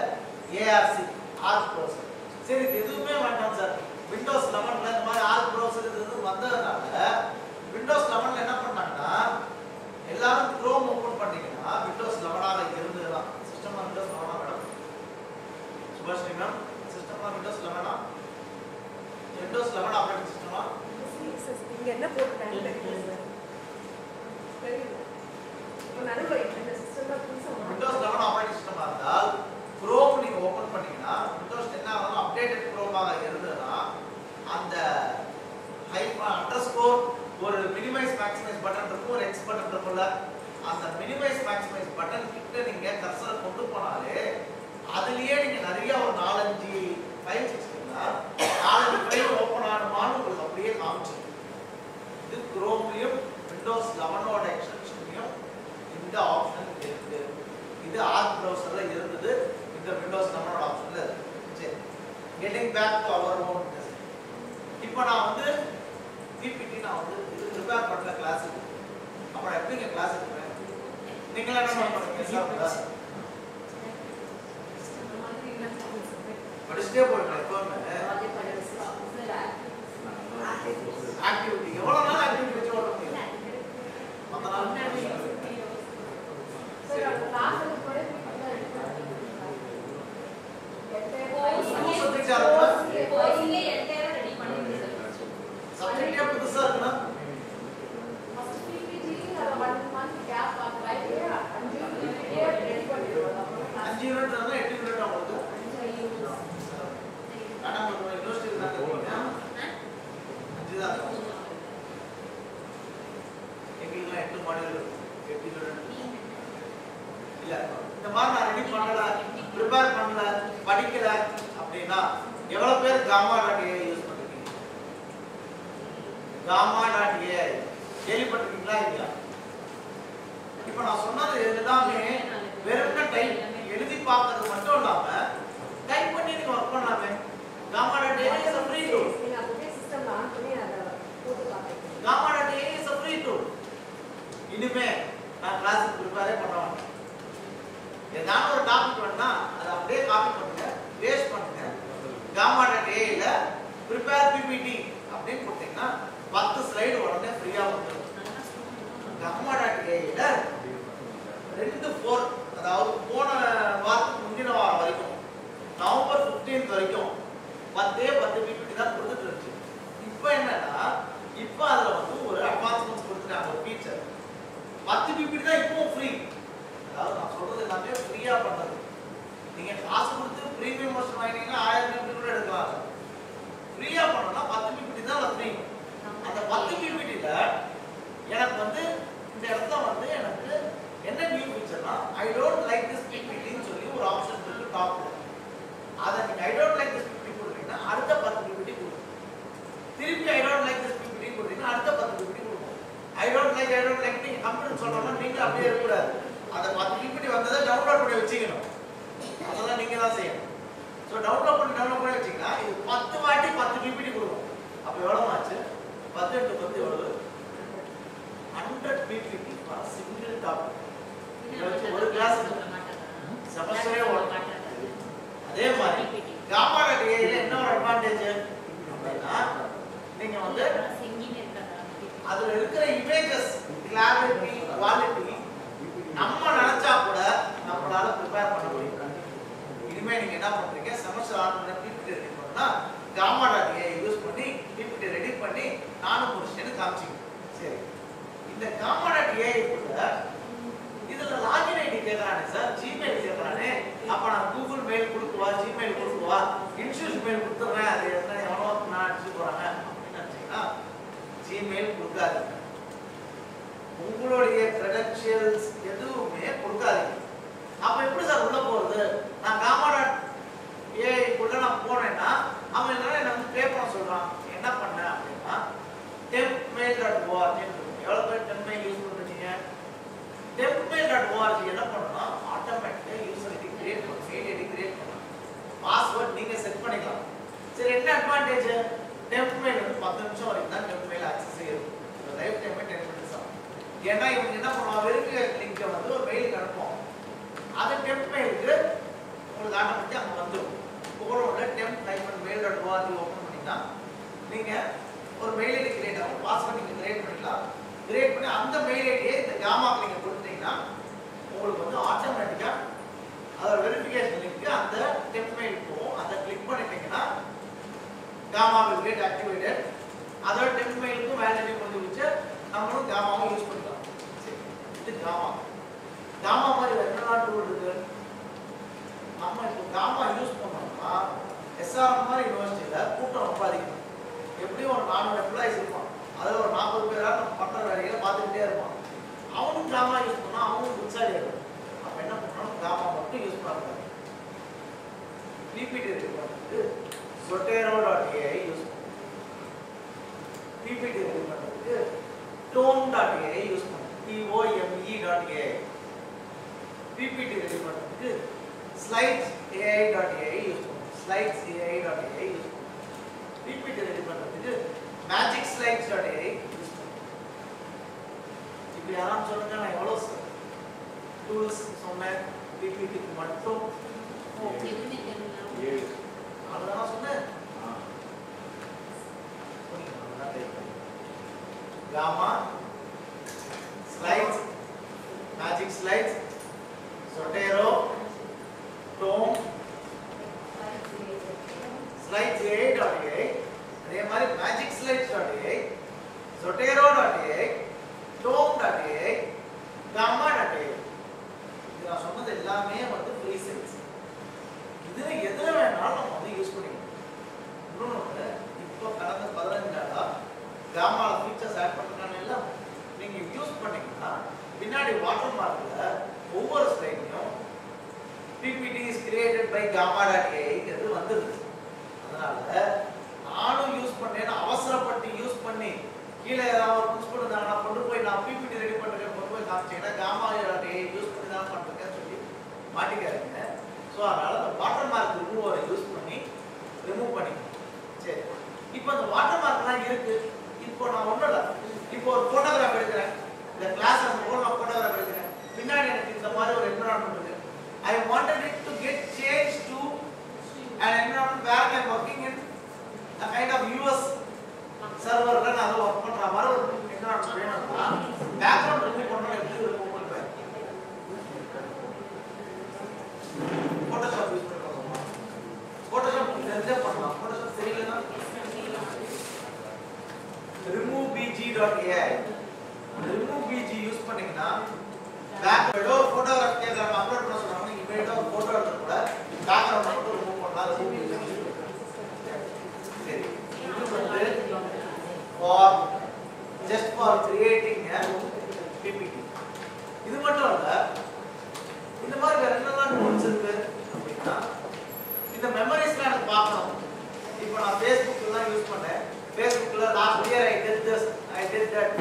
ஏஆர்சி ஆர்க் ப்ரௌசர். சரி, இது எதுவுமே வேண்டாம் சார், விண்டோஸ் 11ல இந்த மாதிரி ஆர்க் ப்ரௌசர் இது வந்ததுனால விண்டோஸ் 11ல என்ன பண்ணாங்கன்னா எல்லாரும் குரோம் ஓபன் பண்ணீங்கன்னா விண்டோஸ் 11ஆக இருந்ததுதான். சிஸ்டம்ல விண்டோஸ் 11 மேடம் சுபாஷினி மேம், சிஸ்டம்ல விண்டோஸ் 11 விண்டோஸ் 11 ஆபரேட்டிங் சிஸ்டமா? இங்க என்ன போட்டுட்டாங்க தெரியல. இப்போ நடுவுல இந்த சிஸ்டம்ல புதுசா விண்டோஸ் 11 ஆபரேட்டிங் சிஸ்டமா இருந்தால் குரோம் நீங்க ஓபன் பண்ணீங்கன்னா விண்டோஸ் 10 ஆனாலும் அப்டேட்டட் குரோமாக இருந்ததுன்னா அந்த அண்டர்ஸ்கோர் ஒரு மினிமைஸ் மேக்ஸிமைஸ் பட்டன் இருக்கும், ஒரு எக்ஸ் பட்டன் இருக்கும்ல, அந்த மினிமைஸ் மேக்ஸிமைஸ் பட்டன் கிட்ட நீங்க கர்சர் கொண்டு போனாலே அதுலயே நீங்க நிறைய ஒரு 4-5 ஃபைல்ஸ் வச்சிருந்தா 4 ஃபைல் ஓபன் ஆகுமான்னு உங்களுக்கு அப்படியே காமிச்சிடும். இது குரோம்லயும் விண்டோஸ் 11ஓட எக்ஸ்டென்ஷன்லயும் இந்த ஆப்ஷன் இருக்கு. இது ஆர்க் ப்ரௌசர்ல இருந்தது, இந்த விண்டோஸ் 11ஓட ஆப்ஷன்ல இருக்கு. சரி, getting back to our own test. இப்போ நான் வந்து பிபிடி நான் வந்து இது ப்ரிப்பேர் பண்ணல கிளாஸுக்கு, அப்புறம் எப்படிங்க கிளாஸ் எடுப்பேன்? நீங்களா என்ன பண்ணுவீங்க சார்? படிச்சுட்டே போயிடலாம். எப்பவுமே ஆக்டிவிட்டி எவ்வளவு நாள் ஆக்டிவிட்டி வச்சு ஓட்ட முடியும்? மற்ற நாள் சப்ஜெக்டே புதுசா இருக்குன்னா 5 யூனிட் இருந்தா 8 யூனிட் ஆகுது. ஆனா நம்ம யூனிவர்சிட்டி தான் இருக்கீங்க, 5 தான் இருக்கும். எங்களுக்குலாம் 8 மாடியூல் 8 யூனிட் இல்ல. இந்த மாதிரி நான் ரெடி பண்ணல, ப்ரிப்பேர் பண்ணல, படிக்கல அப்படின்னா எவ்வளவு பேர் gamma.ai யூஸ் பண்றீங்க? gamma.ai கேள்விப்பட்டிருக்கீங்களா இல்லையா? இப்போ நான் சொன்னது எல்லாமே வெறும்னா டைப் எழுதி பார்க்கிறது மட்டும் இல்லாம டைப் பண்ணி நீங்க ஒர்க் பண்ணலாமே. gamma.ai is a free tool. நீங்க அப்படியே சிஸ்டம்ல ஆன் பண்ணி அத போட்டு பாருங்க. gamma.ai is a free tool. இனிமே நான் கிளாஸ் ப்ரிப்பேரே பண்ண மாட்டேன். ஏதாவது ஒரு டாபிக் வேணா அதை அப்படியே காப்பி பண்ணுங்க, பேஸ்ட் பண்ணுங்க, gamma.ai ல prepare ppt அப்படின்னு போட்டீங்கன்னா 10 ஸ்லைடு உடனே ஃப்ரீயா வந்துடும். gamma.ai ல 2-4 அதாவது போன வாரத்துக்கு முந்தின வாரம் வரைக்கும் நவம்பர் 15 வரைக்கும் 10 ppt தான் கொடுத்துட்டு இருந்துச்சு. இப்போ என்னன்னா இப்போ அதுல வந்து ஒரு அட்வான்ஸ்மென்ட்ஸ் கொடுத்துட்டாங்க, ஒரு ஃபீச்சர் 10 ppt தான் இப்பவும் ஃப்ரீ. அதாவது நான் சொல்றது எல்லாமே ஃப்ரீயா பண்றது. நீங்க காசு கொடுத்து பிரீமியம் வெர்ஷன் வாங்கினீங்கன்னா 1000 ppt கூட எடுக்கலாம். ஃப்ரீயா பண்ணனும்னா 10 ppt தான் ஃப்ரீ. அந்த 10 ppt ல எனக்கு வந்து இந்த இடத்துல வந்து எனக்கு என்ன நியூ ஃபீச்சர்னா I don't like this ppt ன்னு சொல்லி ஒரு ஆப்ஷன் இருக்கு டாப்ல. அத நீங்க I don't like this ppt கொடுத்தீங்கன்னா அடுத்த 10 ppt கொடுக்கும். திருப்பி I don't like this ppt கொடுத்தீங்கன்னா அடுத்த 10 ppt கொடுக்கும். ஐ டோன்ட் லைக் நீங்க கம்ப்யூட்டர் சொல்லணும்னா நீங்க அப்படியே இருக்க கூடாது. அந்த 10 ppt வந்ததை டவுன்லோட் பண்ணி வச்சுக்கணும். அதெல்லாம் நீங்க தான் செய்யணும். சோ டவுன்லோட் பண்ணி வச்சீங்கன்னா இது 10 வாட்டி 10 ppt கொடுக்கும். அப்ப எவ்வளவு ஆச்சு? 10 × 10 எவ்வளவு? 100 ppt ஃபார் சிங்கிள் டாபிக். ஒரு கிளாஸ் செமஸ்டரே ஓடும். அதே மாதிரி gamma.ai ல என்ன ஒரு அட்வான்டேஜ் அப்படின்னா நீங்க வந்து அதுல இருக்கிற இமேजेस கிளாஸ் பிபிடி ரெடி பண்ணா gamma.ai யூஸ் பண்ணி பிபிடி ரெடி பண்ணி நானும் முடிச்சிட்டேன்னு காமிச்சிங்க. சரி, இந்த gamma.ai குள்ள இதுல லாகின் ஐடி கேக்குறானே சார், ஜிமெயில் கேக்குறானே, அப்ப நான் கூகுள் மெயில் கொடுக்குவா, ஜிமெயில் கொடுக்குவா, இன்ஸ்டிடியூட் மெயில் கொடுத்துறேன், அது என்ன எவனோ நான் அடிச்சு போறாங்க அப்படின்னு நினைச்சீங்கன்னா ஜிமெயில் கொடுக்காதீங்க. உங்களுடைய கிரெடென்ஷியல்ஸ் எதுவுமே கொடுக்காதீங்க. அப்ப எப்படி சார் உள்ள போறது? நான் gamma.ai குள்ள நான் போனேன்னா அவன் என்ன என்ன வந்து பே பண்ண சொல்றான். என்ன பண்ணேன் அப்படின்னா tempmail.org எவ்வளவு பேர் tempmail யூஸ் பண்றீங்க? tempmail.org என்ன பண்ணனும்னா ஆட்டோமேட்டிக்கா யூசர் ஐடி கிரியேட் பண்ணி மெயில் ஐடி கிரியேட் பண்ணலாம். பாஸ்வேர்ட் நீங்க செட் பண்ணிக்கலாம். சரி, என்ன அட்வான்டேஜ்? tempmail வந்து 10 நிமிஷம் வரைக்கும் தான் tempmail ஆக்சஸ் செய்யும். லைஃப் டைம் 10 மினிட்ஸ் ஆகும். ஏன்னா இவங்க என்ன பண்ணுவாங்க, வெரிஃபிகேஷன் லிங்க் வந்து ஒரு மெயிலுக்கு அனுப்புவோம். அது tempmailக்கு உங்களுக்கு ஆட்டோமேட்டிக்கா அங்க வந்துரும். உங்களோட temp-mail.org ஓபன் பண்ணினா நீங்க ஒரு மெயில் ஐடி கிரியேட் ஆகும். பாஸ்வேர்ட் நீங்க கிரியேட் பண்ணிக்கலாம். கிரியேட் பண்ணி அந்த மெயில் ஐடியை இந்த gamma-க்கு நீங்க கொடுத்தீங்கன்னா உங்களுக்கு வந்து ஆட்டோமேட்டிக்கா அதோட வெரிஃபிகேஷன் லிங்க் அந்த tempmail போகும். அதை கிளிக் பண்ணிட்டீங்கன்னா gamma will get activated. அதோட tempmail-க்கும் வேலிடிட்டி முடிஞ்சிருச்சு. நம்மளும் gamma-வை யூஸ் பண்ணிக்கலாம். சரி, இது gamma மாதிரி என்னெல்லாம் டூல் இருக்கு? நம்ம இப்போ gamma யூஸ் பண்ணோம்னா எஸ்ஆர்எம் மாதிரி யூனிவர்சிட்டியில கூட்டம் ரொம்ப அதிகம். எப்படியும் ஒரு 400 எம்ப்ளாயிஸ் இருப்பான். அதுல ஒரு 40 பேரா நம்ம பண்ற வேலைகளை பார்த்துக்கிட்டே இருப்பான். அவனும் gamma யூஸ் பண்ணா அவனும் புட்சாரி இருக்கும். அப்ப என்ன பண்ணணும், gamma மட்டும் யூஸ் பண்ணக்கூடாது. பிபிடி ரெடி பண்ணுறதுக்கு zotero.ai யூஸ் பண்ணணும். பிபிடி ரெடி பண்ணுறதுக்கு tome.ai யூஸ் பண்ணணும். tome.ai. பிபிடி ரெடி பண்ணுறதுக்கு slidesai.ai யூஸ் பண்ணணும். slidesai.ai யூஸ் பண்ணணும். பிபிடி ரெடி பண்ணுறதுக்கு magicslides.ai யூஸ் பண்ணணும். இப்போ யாரும் சொல்லுங்க, நான் எவ்வளோ டூல்ஸ் சொன்னேன் பிபிடிக்கு மட்டும்? அவ்வளோதான் சொன்னேன். gamma, slides, magic slides, zotero, tome, slidesai.ai, அதே மாதிரி magicslides.ai, zotero.ai, tome.ai, gamma.ai. இது நான் சொன்னது எல்லாமே வந்து ஃப்ரீ சைட்ஸ். இதுல எதுல வேணாலும் நம்ம வந்து யூஸ் பண்ணிக்கலாம். இன்னொன்று, இப்போ கடந்த 15 நாளா gamma ஃபீச்சர்ஸ் ஆட் பண்ணிருக்காங்க எல்லாம். நீங்க யூஸ் பண்ணீங்கன்னா பின்னாடி வாட்டர் மார்க்ல ஒவ்வொரு ஸ்லைட்லயும் PPT is created by gamma.ai ங்கிறது வந்துருது. அதனால நானும் யூஸ் பண்ணேன்னு அவசரப்பட்டு யூஸ் பண்ணி கீழே ஏதாவது பிரின்சிபல் இருந்தாங்கன்னா கொண்டு போய் நான் PPT ரெடி பண்ணுறேன் கொண்டு போய் காமிச்சீங்கன்னா gamma.ai யூஸ் பண்ணி தான் பண்ணுறேன்னு சொல்லி மாட்டிக்காதீங்க. ஸோ அதனால அந்த வாட்டர் மார்க் ரிமூவரை யூஸ் பண்ணி ரிமூவ் பண்ணிக்கணும். சரி, இப்போ அந்த வாட்டர் மார்க்லாம் இருக்கு. இப்போ நான் ஒன்றும் இல்லை, இப்போ ஒரு ஃபோட்டோகிராஃப் எடுக்கிறேன். இந்த கிளாஸ் அந்த போர்டு நான் ஃபோட்டோகிராஃப் எடுக்கிறேன். பின்னாடி எனக்கு இந்த மாதிரி ஒரு என்விரான்மெண்ட் இருக்கு. I wanted it to get changed to an environment where I am working in a kind of US server ல நான் ஒர்க் பண்ற மாதிரி ஒரு environment வேணும்னா பேக்ரவுண்ட் ரிமூவ் பண்ணனும். எப்படி இருக்கும் உங்களுக்கு? Photoshop யூஸ் பண்ணுறோமா? Photoshop தெரிஞ்சே பண்ணலாம். Photoshop தெரியலனா removebg.ai removebg யூஸ் பண்ணீங்கன்னா பேக்ரவுண்ட் ஒரு ஃபோட்டோகிராஃப் கேக்குறாங்க அப்லோட் பண்ண சொல்றாங்க. இமேஜ் ஒரு ஃபோட்டோ எடுத்து கூட பேக்ரவுண்ட் மட்டும் ரிமூவ் பண்ணலாம். சரி, இது வந்து for just for creating a PPT. இது மட்டும் இல்ல, இந்த மாதிரி வேற என்னெல்லாம் டூல்ஸ் இருக்கு அப்படின்னா இந்த மெமரிஸ்லாம் எனக்கு பார்க்கணும். இப்போ நான் ஃபேஸ்புக் தான் யூஸ் பண்ணேன். ஃபேஸ்புக்ல last year I did that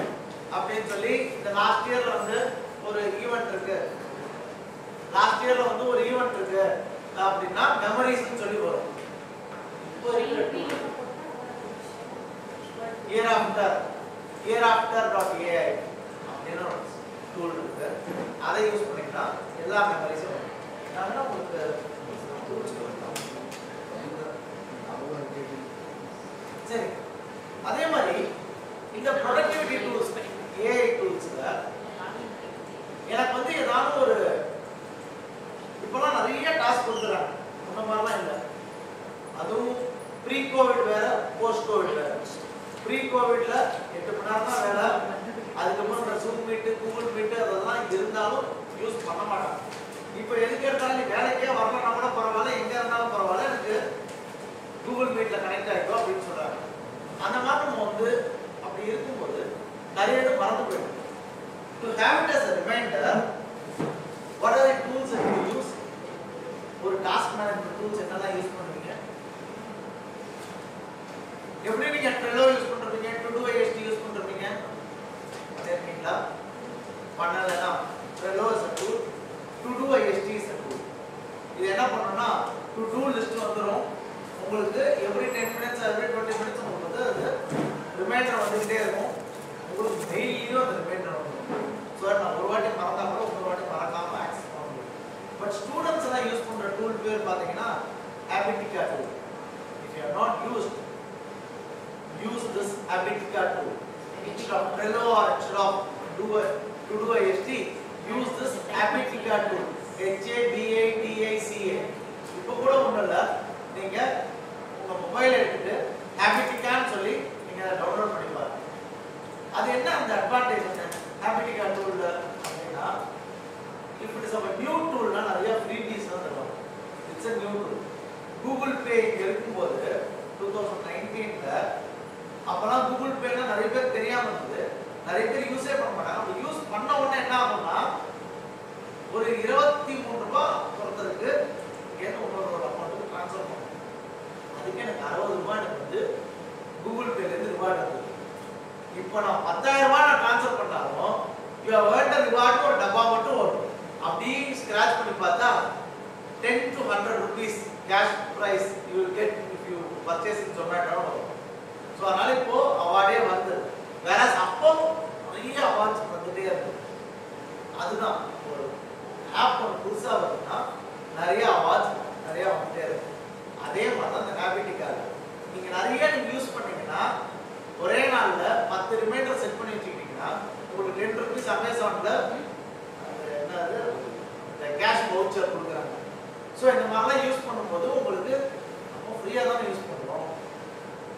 அப்படின்னு சொல்லி இந்த லாஸ்ட் இயர்ல வந்து ஒரு ஈவென்ட் இருக்கு, லாஸ்ட் இயர்ல வந்து ஒரு ஈவென்ட் இருக்கு அப்படின்னா மெமரிஸ்னு சொல்லி வரும். year after.ai அப்படின்னு ஒரு டூல் இருக்கு. அதை யூஸ் பண்ணினா எல்லா மெமரிஸும் வரும். நான் உங்களுக்கு சரி, அதே மாதிரி இந்த ப்ரொடக்டிவிட்டி டூல்ஸ் AI டூல்ஸ்ல எனக்கு வந்து ஏதாவது ஒரு இப்போலாம் நிறைய டாஸ்க் கொடுக்குறாங்க. அந்த மாதிரிலாம் இல்லை. அதுவும் ப்ரீ கோவிட் வேற போஸ்ட் கோவிட் வேற. ப்ரீ கோவிட்ல 8 மணி நேரம் தான் வேலை. அதுக்கப்புறம் இந்த ஜூம் மீட்டு கூகுள் மீட்டு அதெல்லாம் இருந்தாலும் யூஸ் பண்ண மாட்டாங்க. இப்போ எதுக்கு எடுத்தாலும் நீ வேலைக்கே வரலன்னா கூட பரவாயில்ல, எங்க இருந்தாலும் பரவாயில்ல, எனக்கு கூகுள் மீட்ல கனெக்ட் ஆகிக்கும் அப்படின்னு சொல்றாங்க. அந்த மாதிரி நம்ம வந்து அப்படி இருக்கும்போது நிறைய இடம் மறந்து போயிடும். To have it as a reminder, what are the tools that you use? ஒரு டாஸ்க் மேனேஜ்மெண்ட் டூல்ஸ் என்னெல்லாம் யூஸ் பண்ணுவீங்க? எப்படி நீங்க Trello யூஸ் பண்றீங்க, Todoist யூஸ் பண்றீங்க? தெரியுங்களா? பண்ணலனா Trello is a tool, Todoist is a tool. இது என்ன பண்ணனும்னா to do list வந்துரும். உங்களுக்கு every 10 minutes every 20 minutes உங்களுக்கு வந்து அது ரிமைண்டர் வந்துட்டே இருக்கும். உங்களுக்கு டெய்லியும் அந்த ரிமைண்டர் வரும். சோ நான் ஒரு வாட்டி மறந்தா கூட ஒரு வாட்டி மறக்காம ஆக்சஸ் பண்ண முடியும். பட் ஸ்டூடண்ட்ஸ் எல்லாம் யூஸ் பண்ற டூல் பேர் பாத்தீங்கன்னா Habitica tool. If you have not used, use this Habitica tool. Instead of Trello or instead of Todoist, use this Habitica tool. Habitica. இப்போ கூட ஒண்ணும் இல்ல, நீங்க உங்க மொபைல் எடுத்துட்டு Habitica ன்னு சொல்லி நீங்க டவுன்லோட் பண்ணி பாருங்க. அது என்ன அந்த அட்வான்டேஜ் என்ன Habitica tool அப்படினா, if it is a new tool னா நிறைய freebies தான் தருவாங்க. It's a new tool. Google Pay இருக்கும்போது 2019ல அப்பலாம் Google Pay னா நிறைய பேர் தெரியாம இருந்தது, நிறைய பேர் யூஸே பண்ண மாட்டாங்க. அப்ப யூஸ் பண்ண உடனே என்ன ஆகும்னா ஒரு 23 ரூபாய் ஒருத்தருக்கு ஏதோ ஒரு அமௌண்ட் ட்ரான்ஸ்ஃபர் பண்ணும். அதுக்கு எனக்கு 60 ரூபாய் எனக்கு வந்து கூகுள் பேல இருந்து ரிவார்ட் வந்தது. இப்போ நான் 10,000 ரூபாய் நான் ட்ரான்ஸ்ஃபர் பண்ணாலும் you have earned a reward ஒரு டப்பா மட்டும் வரும். அப்படி ஸ்கிராட்ச் பண்ணி பார்த்தா 10 to 100 rupees cash price you will get if you purchase in Zomato. So அதனால இப்போ அவார்டே வந்து வேற அப்போ நிறைய அவார்ட்ஸ் வந்துட்டே இருக்கு. அதுதான் ஒரு ஆப் ஒன்று புதுசா வருதுன்னா நிறைய அவார்ட்ஸ் நிறைய வந்துட்டே இருக்கு. அதே மாதிரி தான் இந்த Habitica நீங்க நிறைய யூஸ் பண்ணீங்கன்னா ஒரே நாள்ல 10 ரிமைண்டர் செட் பண்ணி வச்சுக்கிட்டீங்கன்னா உங்களுக்கு 10 ரூபீஸ் அமேசான்ல என்னது இந்த கேஷ் வவுச்சர் கொடுக்குறாங்க. ஸோ இந்த மாதிரிலாம் யூஸ் பண்ணும்போது உங்களுக்கு நம்ம ஃப்ரீயாக தானே யூஸ் பண்ணுறோம்.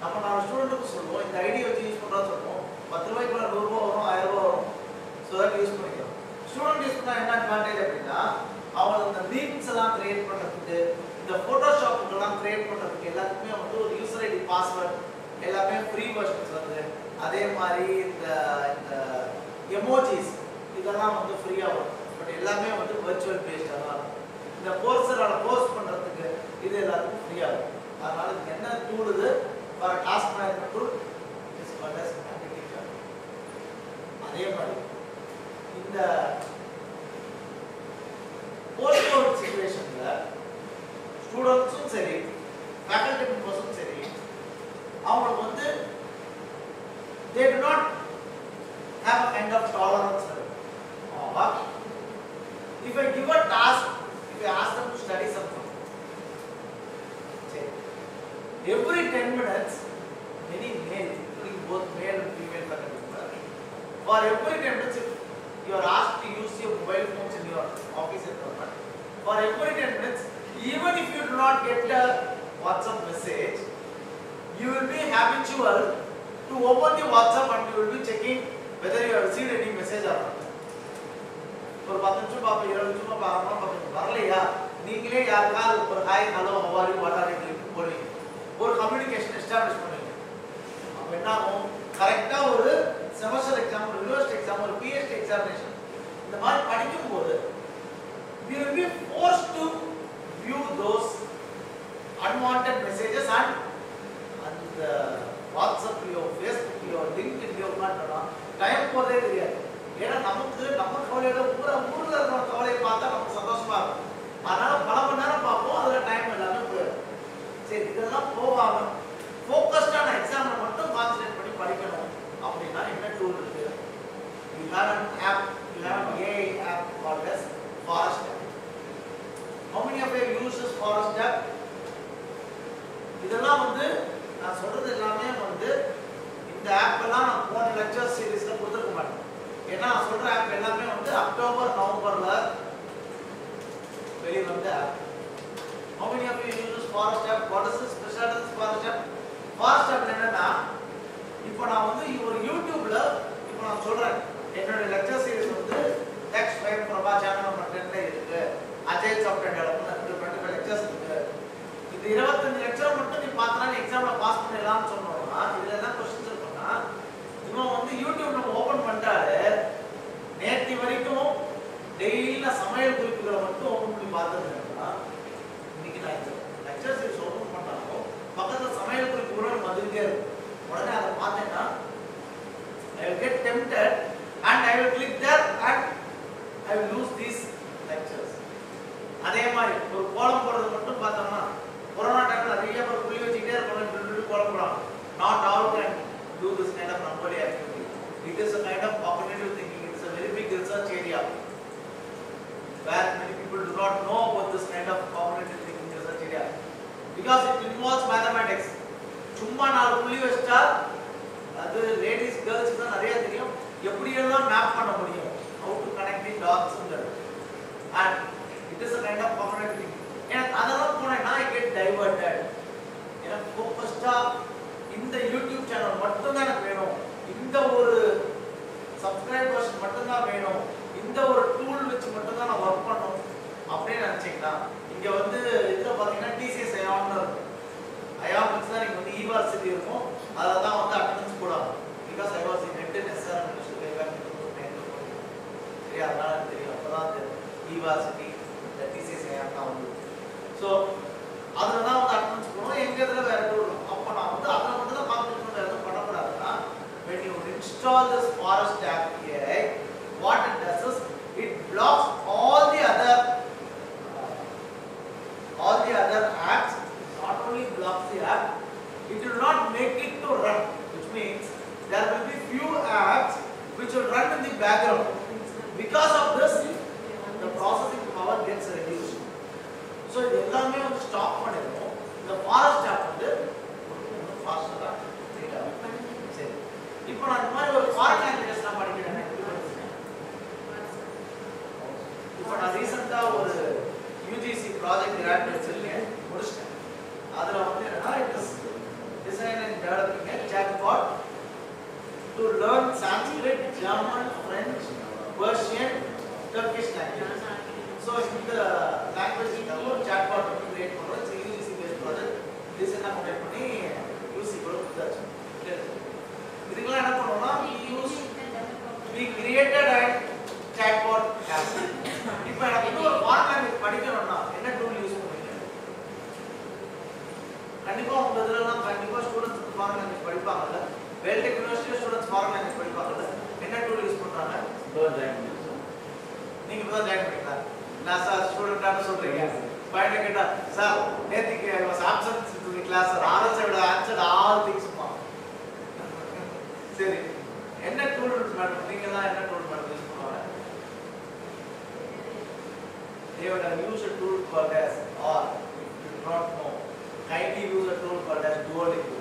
நம்ம நான் ஸ்டூடெண்ட்டுக்கு சொல்லுவோம் இந்த ஐடியா வச்சு யூஸ் பண்ணுறோம் சொல்லுவோம். 10 ரூபாய்க்கு 100 ரூபா வரும், 1000 ரூபா வரும். ஸோ அதை யூஸ் பண்ணிக்கிறோம். ஸ்டூடெண்ட் யூஸ் பண்ணால் என்ன அட்வான்டேஜ் அப்படின்னா அவங்க இந்த மீம்ஸ் எல்லாம் கிரியேட் பண்ணுறதுக்கு, இந்த ஃபோட்டோஷாப்புக்கெல்லாம் கிரியேட் பண்ணுறதுக்கு எல்லாத்துக்குமே வந்து ஒரு யூசர் ஐடி பாஸ்வேர்ட் எல்லாமே ஃப்ரீ வெர்ஷன்ஸ் வருது. அதே மாதிரி இந்த எமோஜிஸ் இதெல்லாம் வந்து ஃப்ரீயாக வரும். பட் எல்லாமே வந்து வர்ச்சுவல் பேஸ்டாக தான் இருக்கும். இந்த கோர்ஸரால கோர்ஸ் பண்ணுறதுக்கு இது எல்லாத்துக்கும் ஃப்ரீயாக இருக்கும். அதனால இதுக்கு என்ன டூல் இது for task management tool is called as Habitica. அதே மாதிரி இந்த போஸ்ட் கோவிட் சிச்சுவேஷன்ல ஸ்டூடண்ட்ஸும் சரி ஃபேக்கல்டி மெம்பர்ஸும் சரி அவங்களுக்கு வந்து they do not have a kind of tolerance. If I give a task, if I ask them to study something, every 10 minutes many male, including both male and female faculty members, for every 10 minutes if you are asked to use your mobile phones in your office environment, for every 10 minutes, even if you do not get a WhatsApp message, you will be habitual to open the WhatsApp and you will be checking whether you have received any message or not. ஒரு 10 நிமிஷம் பாப்பா, 20 நிமிஷம் பாப்பா, வரலையா நீங்களே யாருக்காவது ஒரு hi hello ஹவாரி வாட்டாரி போடுவீங்க, ஒரு கம்யூனிகேஷன் எஸ்டாப்ளிஷ் பண்ணுவீங்க. அப்போ என்ன ஆகும், கரெக்டாக ஒரு செமஸ்டர் எக்ஸாம், ஒரு யூனிவர்சிட்டி எக்ஸாம், ஒரு பிஹெச்டி எக்ஸாமினேஷன் இந்த மாதிரி படிக்கும்போது we will be forced to view those unwanted messages and the WhatsApp லியோ ஃபேஸ்புக்லியோ லிங்க்டின்லியோ உட்காந்துட்டோம்னா டைம் போகிறதே தெரியாது. ஏன்னா நமக்கு நம்ம கவலையோட ஊரில் இருக்கிற கவலையை பார்த்தா நமக்கு சந்தோஷமா இருக்கும். அதனால பல மணி நேரம் பார்ப்போம், அதில் டைம் எல்லாமே போயிடும். சரி, இதெல்லாம் போகாம ஃபோக்கஸ்டான எக்ஸாம்ல மட்டும் கான்சன்ட்ரேட் பண்ணி படிக்கணும் அப்படின்னா என்ன டூல் இருக்கு? You have an app, you have an AI app called as Forest app. How many of you use this Forest app? இதெல்லாம் do this kind of Rangoli activity. It is a kind of cognitive thinking. It is a very big research area where many people do not know about this kind of cognitive thinking research area because it involves mathematics. சும்மா நாலு புள்ளி வச்சா அது ladies girls தான் நிறைய தெரியும். எப்படி எல்லாம் மேப் பண்ண முடியும், how to connect the dots and it is a kind of cognitive thinking. எனக்கு அதெல்லாம் போனேன்னா I get diverted. எனக்கு ஃபோக்கஸ்டா இந்த யூடியூப் சேனல் மட்டும் தான் எனக்கு வேணும், இந்த ஒரு சப்ஸ்கிரைபர்ஸ் மட்டும் தான் வேணும், இந்த ஒரு டூல் வச்சு மட்டும் தான் நான் ஒர்க் பண்ணணும் அப்படின்னு நினைச்சீங்கன்னா இங்க வந்து இதுல பாத்தீங்கன்னா டிசிஎஸ் அயான்னு இருக்கும். அயான் வச்சு தான் நீங்க வந்து ஈவார்சிட்டி இருக்கும், அதில் தான் வந்து அட்டெண்டன்ஸ் போடணும். Because I was in net necessary சரியா, அதனால எனக்கு தெரியும். அப்பதான் அந்த ஈவார்சிட்டி இந்த டிசிஎஸ் அயான் தான் வந்து ஸோ அதில் தான் வந்து அட்டெண்டன்ஸ் போடணும். எங்க இதில் வேற டூல் இருக்கும். அப்போ நான் வந்து அதில் மட்டும் தான் கான்சென்ட்ரேட் வேறு எதுவும் பண்ணக்கூடாதுன்னா when you install this forest API, what it does is it blocks all the other apps. Not only blocks the app, it will not make it to run, which means there will be few apps which will run in the background. Because of this, the processing power gets reduced. So இது எல்லாமே வந்து stop பண்ணிடும். இந்த forest app வந்து ஃபாஸ்டா data சரி. இப்போ நான் இந்த மாதிரி ஒரு ஃபாரின் லாங்குவேஜஸ்லாம் படிக்கிறேன். இப்போ நான் ரீசெண்டா ஒரு யூஜிசி ப்ராஜெக்ட் கிராண்ட் வச்சிருக்கேன், முடிச்சிட்டேன். அதுல வந்து என்னன்னா it is design and developing a chatbot to learn Sanskrit, German, French, Persian, Turkish language. So இந்த language நம்ம chatbot வந்து கிரியேட் பண்றோம். இது UGC based project. Design update பண்ணி யூசி கூட கொடுத்தாச்சு. இதுக்கெல்லாம் என்ன பண்ணுவோம்னா we created a chatbot app. இப்போ எனக்கு ஒரு ஃபாரின் லாங்குவேஜ் படிக்கணும்னா என்ன டூல் யூஸ் பண்ணுவீங்க? கண்டிப்பா உங்க இதெல்லாம் கண்டிப்பா ஸ்டூடண்ட்ஸ் ஃபாரின் லாங்குவேஜ் படிப்பாங்கல்ல, Veltech university students foreign language படிப்பாங்கல்ல, என்ன டூல் யூஸ் பண்றாங்க? நீங்க இப்ப ஜாயின் பண்ணிட்டீங்களா? நான் சார் ஸ்டூடெண்டானு சொல்றீங்க. பையனை கேட்டா சார் நேத்திக்கு I was absent to the class sir, RS I would have answered all things. சரி, என்ன டூல் மேடம் நீங்க தான் என்ன டூல் மேடம் யூஸ் பண்ணுவாங்க? They would have used a tool called as, or you do not know, kindly use a tool called as Duolingo.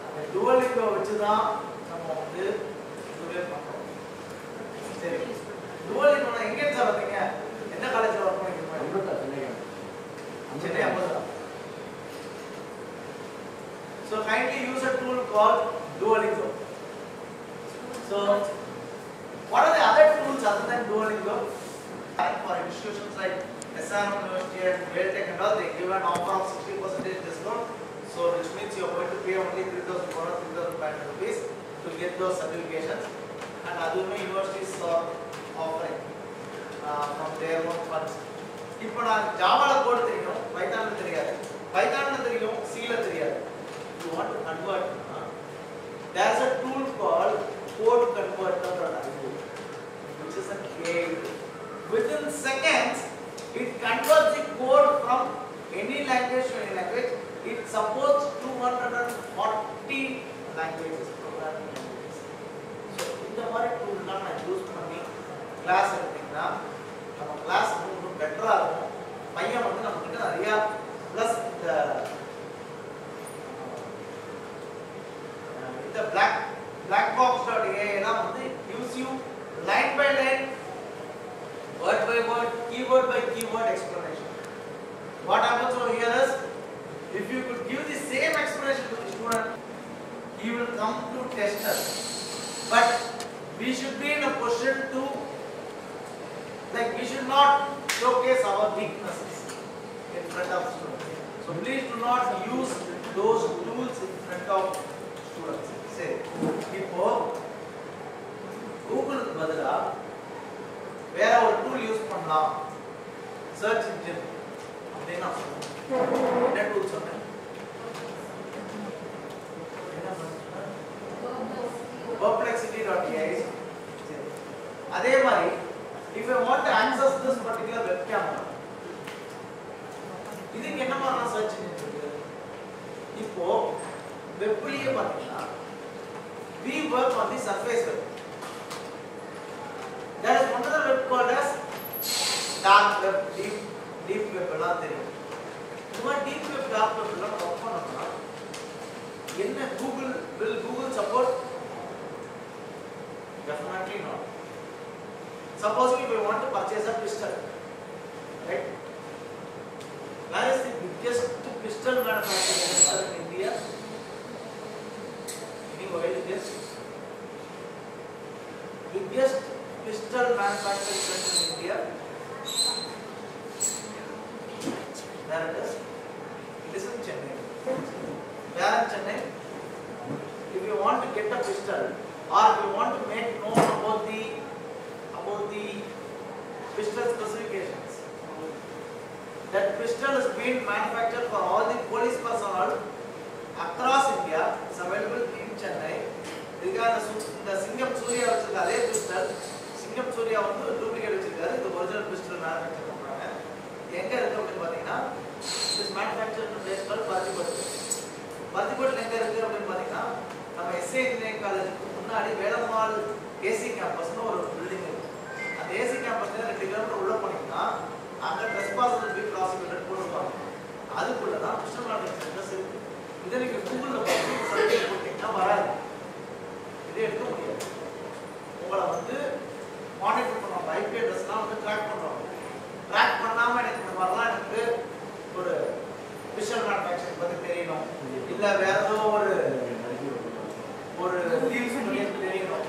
அந்த Duolingo வச்சு தான் நம்ம வந்து இதுவே பண்றோம். சரி, Duolingo நான் எங்க சார் வந்தீங்க? என்ன காலேஜ்ல வர்க் பண்ணிருக்கீங்க? Chennai அம்பதா. So kindly use a tool called Duolingo. So what are the other tools other than Duolingo? For institutions like SRM University and Valtech and all, they give an offer of 60% discount. So which means you are going to pay only 3,400-3,500 rupees to get those certifications. And அதுவுமே universities are offering from their own funds. இப்போ நான் ஜாவால code தெரியும், பைத்தான்ல தெரியாது. பைத்தான்ல தெரியும், சில தெரியாது. You want to convert, there is a tool called code converter, which is a code. Within seconds, it converts the code from any language to any language. It supports 240 languages, programming languages. So, இந்த மாதிரி tool நான் use பண்ணி class எடுத்தீங்கன்னா நம்ம class இன்னும் பெட்டரா இருக்கும். பையன் வந்து நம்ம கிட்ட நிறைய பிளஸ் the blackbox.ai எல்லாம் வந்து gives you line by line, word by word, keyword by keyword explanation. What happens over here is, if you could give the same explanation to the student, he will come to test us. But we should be in a position to, like, we should not showcase our weaknesses in front of students. So please do not use those tools in front of students. சரி, இப்போ கூகுளுக்கு பதிலா வேற ஒரு tool use பண்ணலாம், search engine அப்படின்னு நான் சொன்னேன். என்ன டூல் சொன்னேன்? Perplexity.ai. அதே மாதிரி if I want to access this particular web camera, இதுக்கு என்ன பண்ணலாம்? சர்ச் இன்ஜின் இருக்கு. இப்போ வெப்லயே பாத்தீங்கன்னா we work on the surface web. There is one other web called as dark web, deep web எல்லாம் தெரியும். இந்த deep web, dark web எல்லாம் work பண்ணோம்னா என்ன will Google support? Definitely not. Suppose if we want to purchase a pistol, right? Where is the biggest pistol manufacturing center in India? Any wild guess? Biggest pistol manufacturing center in India? Where it is? It is in Chennai. Where in Chennai? If you want to get a pistol, or if you want to make known about the pistol specifications, that pistol is being manufactured for all the police personnel across India. It's available in Chennai. The Singam Surya vachirukare pistol. Singam Surya vandu duplicate vachirukare. The original pistol manufacture பண்றாங்க. எங்க இருக்கு அப்படி பாத்தீங்கன்னா this manufactured in place called Parthipattu. Parthipattu எங்க இருக்கு அப்படி பாத்தீங்கன்னா நம்ம SA Engineering Collegeக்கு முன்னாடி வேலம்மாள் AC campusனு ஒரு பில்டிங் இருக்கு. அந்த AC campusல 2 கிலோமீட்டர் உள்ள போனீங்கன்னா அங்க trespassers be prosecuted போடுவாங்க. அதுக்குள்ள தான் pistol manufacturing centers இருக்கு. இத நீங்க கூகுள்ல பார்த்து சர்ச் போட்டீங்கன்னா வராது. இதை எடுக்க முடியாது. உங்களை வந்து மானிட்டர் பண்ணுவாங்க. IP அட்ரஸ்லாம் வந்து ட்ராக் பண்ணுவாங்க. ட்ராக் பண்ணாம எனக்கு இந்த மாதிரிலாம் எனக்கு ஒரு பிஸ்டல் மேனுஃபேக்சரிங் பத்தி தெரியணும், இல்ல வேற ஏதோ ஒரு டீல்ஸ் பத்தி தெரியணும்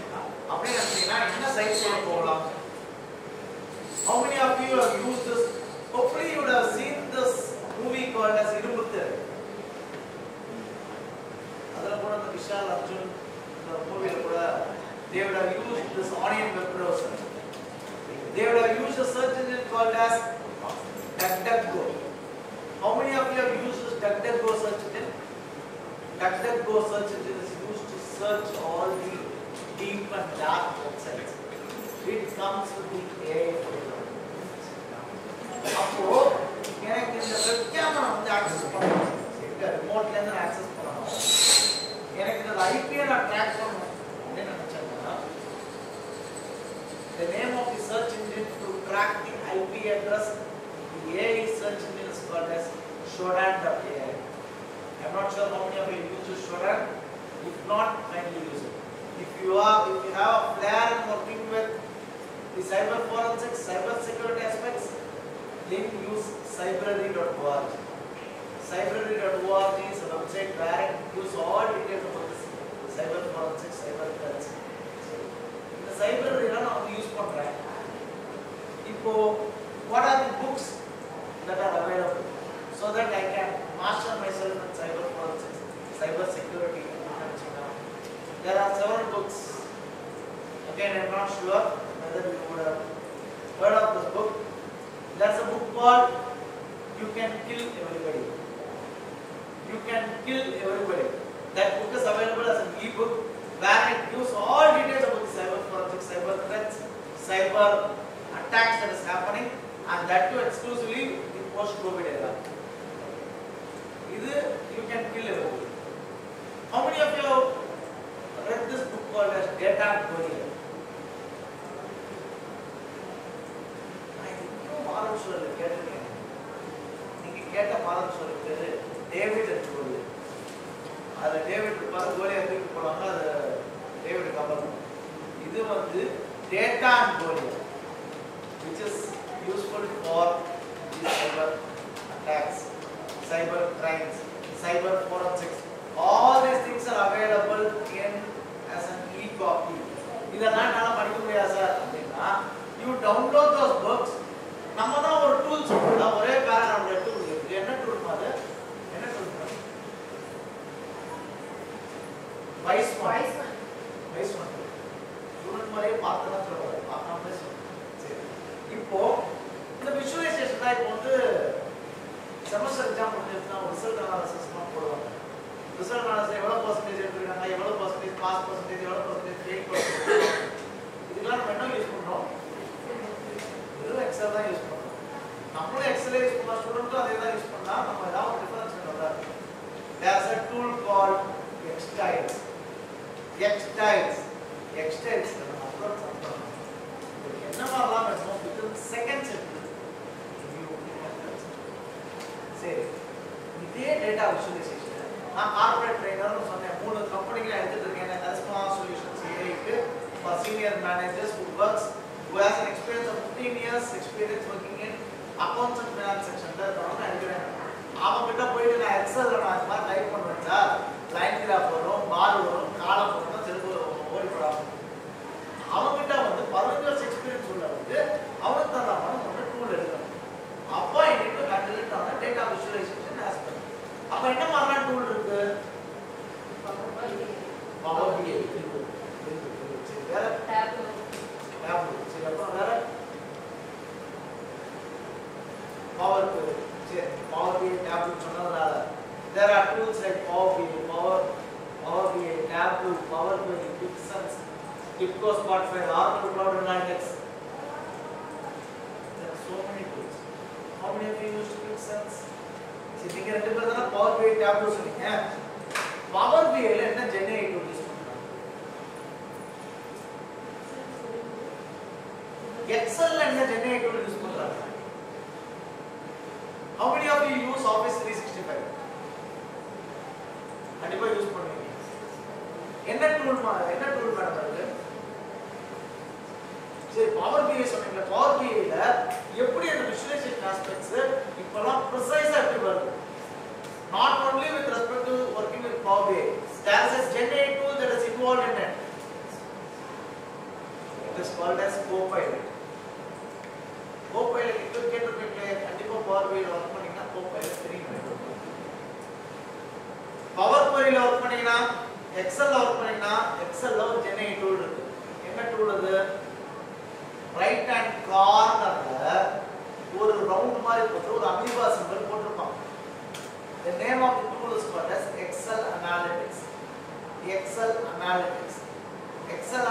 அப்படின்னு நினைச்சீங்கன்னா என்ன சைட் போகலாம்? How many of you have used this? Hopefully you would have seen this movie called as Irumuthu. அதல கூட அந்த விஷால் அர்ஜுன் இந்த மூவில கூட they would have used this onion web browser. They would have used a search engine called as DuckDuckGo. How many of you have used this DuckDuckGo search engine? DuckDuckGo search engine is used to search all the deep and dark websites. It comes with the AI. அப்போ எனக்கு இந்த web camera வந்து access பண்ணணும், இந்த ரிமோட்ல இருந்து access பண்ணணும், எனக்கு இந்த ஐபியை நான் ட்ராக் பண்ணணும் அப்படின்னு நினைச்சேன்னா the name of the search engine to track the IP address, the AI search engine is called as Shodan.ai. I'm not sure how many of you use Shodan. If not, kindly use it. If you have a flair in working with the cyber forensics, cyber security aspects, then use cybrary.org. Cybrary.org is a website where it gives all details about this cyber forensics, cyber threats. இந்த cybrary நான் use பண்றேன். இப்போ what are the books that are available so that I can master myself in cyber forensics, cyber security? There are several books. Again, I am not sure whether you would have heard of this book. There's a book called You Can Kill Everybody. You Can Kill Everybody. That book is available as an e-book where it gives all details about the cyber forensics, cyber threats, cyber attacks that is happening, and that too exclusively in post-COVID era. You can kill everybody. How many of you have read this book called as Data Goliath? கேட்ட மாதம் சொல்லி பேரு David and கோலியத். அது David இருப்பாரு, கோலியத் தூக்கி போடுவாங்க, அது David கபல். இது வந்து data and Goliath which is useful for the cyber attacks, cyber crimes, cyber forensics. All these things are available in as an e-copy. இதெல்லாம் என்னால படிக்க முடியாது சார் அப்படின்னா you download those books. நம்ம தான் ஒரு டூல்ஸ் ஒரே பேராகிராஃப்ல டூல் இருக்கு. என்ன டூல் மாதிரி? என்ன டூல்? வைஸ் ஒன் ஸ்டூடண்ட் மாதிரியே பார்த்தா சொல்லுவாங்க, பார்க்காமலே சொல்லுவாங்க. சரி, இப்போ இந்த விஷுவலைசேஷன் தான் இப்போ வந்து செமஸ்டர் எக்ஸாம் முடிஞ்சிருச்சுன்னா ரிசல்ட் அனாலிசிஸ்லாம் போடுவாங்க. ரிசல்ட் அனாலிசிஸ் எவ்வளோ பர்சன்டேஜ் எடுத்துருக்காங்க, எவ்வளோ பர்சன்டேஜ் பாஸ் பர்சன்டேஜ், எவ்வளோ பர்சன்டேஜ் ஃபெயில் பர்சன்டேஜ், இதெல்லாம் நம்ம என்ன யூஸ் பண்ணுறோம்? வெறும் எக்ஸல் தான் யூஸ் பண்ணுறோம். நம்மளும் எக்ஸல் யூஸ் பண்ணலாம், ஸ்டூடெண்ட்டும் அதே தான் யூஸ் பண்ணலாம். நம்ம ஏதாவது டிஃபரன்ஸ் வராது. There's a tool called Xtiles. Textiles. Textiles நம்ம அப்லோட் பண்றோம். என்ன பண்ணலாம் நம்ம வித்தின் செகண்ட்ஸ் சரி இதே டேட்டா விசுவலைசேஷன் நான் கார்ப்பரேட் ட்ரெய்னர்னு சொன்னேன் 3 கம்பெனிகளை எடுத்துட்டு இருக்கேன் கரிஸ்மா சொல்யூஷன்ஸ் ஏஐக்கு for senior managers who works who has an experience of 15 years experience working in accounts and finance section ல நான் எடுக்கிறேன் அவங்க கிட்ட போயிட்டு நான் எக்ஸல்ல நான் இந்த மாதிரி டைப் பண்ண வச்சா லைன் கிராஃப் வரும் பார் வரும் காலம் வரும் திரும்ப ஓடி போறாங்க அவங்க கிட்ட வந்து 15 வருஷம் எக்ஸ்பீரியன்ஸ் உள்ளவங்க அவனுக்கு தர மாதிரி ஒரு டூல் எடுக்கணும் அப்போ இன்னைக்கு ஹேண்டில் ஆன டேட்டா விசுவலைசேஷன் ஆஸ்பெக்ட் அப்ப என்ன மாதிரியான டூல் இருக்கு பவர் பிஐ இருக்கு சரி வேற டேப்லூ சரி அப்புறம் வேற பவர் பிஐ சரி பவர் பிஐ டேப்லூ சொன்னதுனால there are tools like power BI tableau power BI Pixels TIBCO Spotify Oracle Cloud Analytics there are so many tools how many of you used Pixels see நீங்க ரெண்டு பேர் தான power BI tableau சொன்னீங்க power BI ல என்ன generate tool use பண்றாங்க Excel ல என்ன ஜெனரேட் டூல் யூஸ் பண்றாங்க how many of you use Office 365 கண்டிப்பா யூஸ் பண்ணுவீங்க என்ன டூல் மேடம் இருக்கு சரி பவர் பிஐ சொன்னீங்க பவர் பிஐ ல எப்படி அந்த விசுவலைசேஷன் ஆஸ்பெக்ட்ஸ் இப்பலாம் ப்ரிசைஸா எப்படி வருது not only with respect to working with power BI there is a generate tool that is involved in it it is called as Copilot கேட்டிருக்கீங்க கண்டிப்பா பவர் பிஐ ல ஒர்க் பண்ணீங்கன்னா Copilot தெரியும் பவர் குவரில வர்க் பண்ணீங்கன்னா எக்ஸல்ல work பண்ணீங்கன்னா எக்ஸல்ல ஒரு ஜெனரேட் டூல் இருக்கு என்ன டூல் அது ரைட் ஹேண்ட் கார்னர்ல ஒரு ரவுண்ட் மாதிரி போட்டு ஒரு அமீபா சிம்பல் போட்டுருப்பாங்க the name of the tool is called as Excel Analytics Excel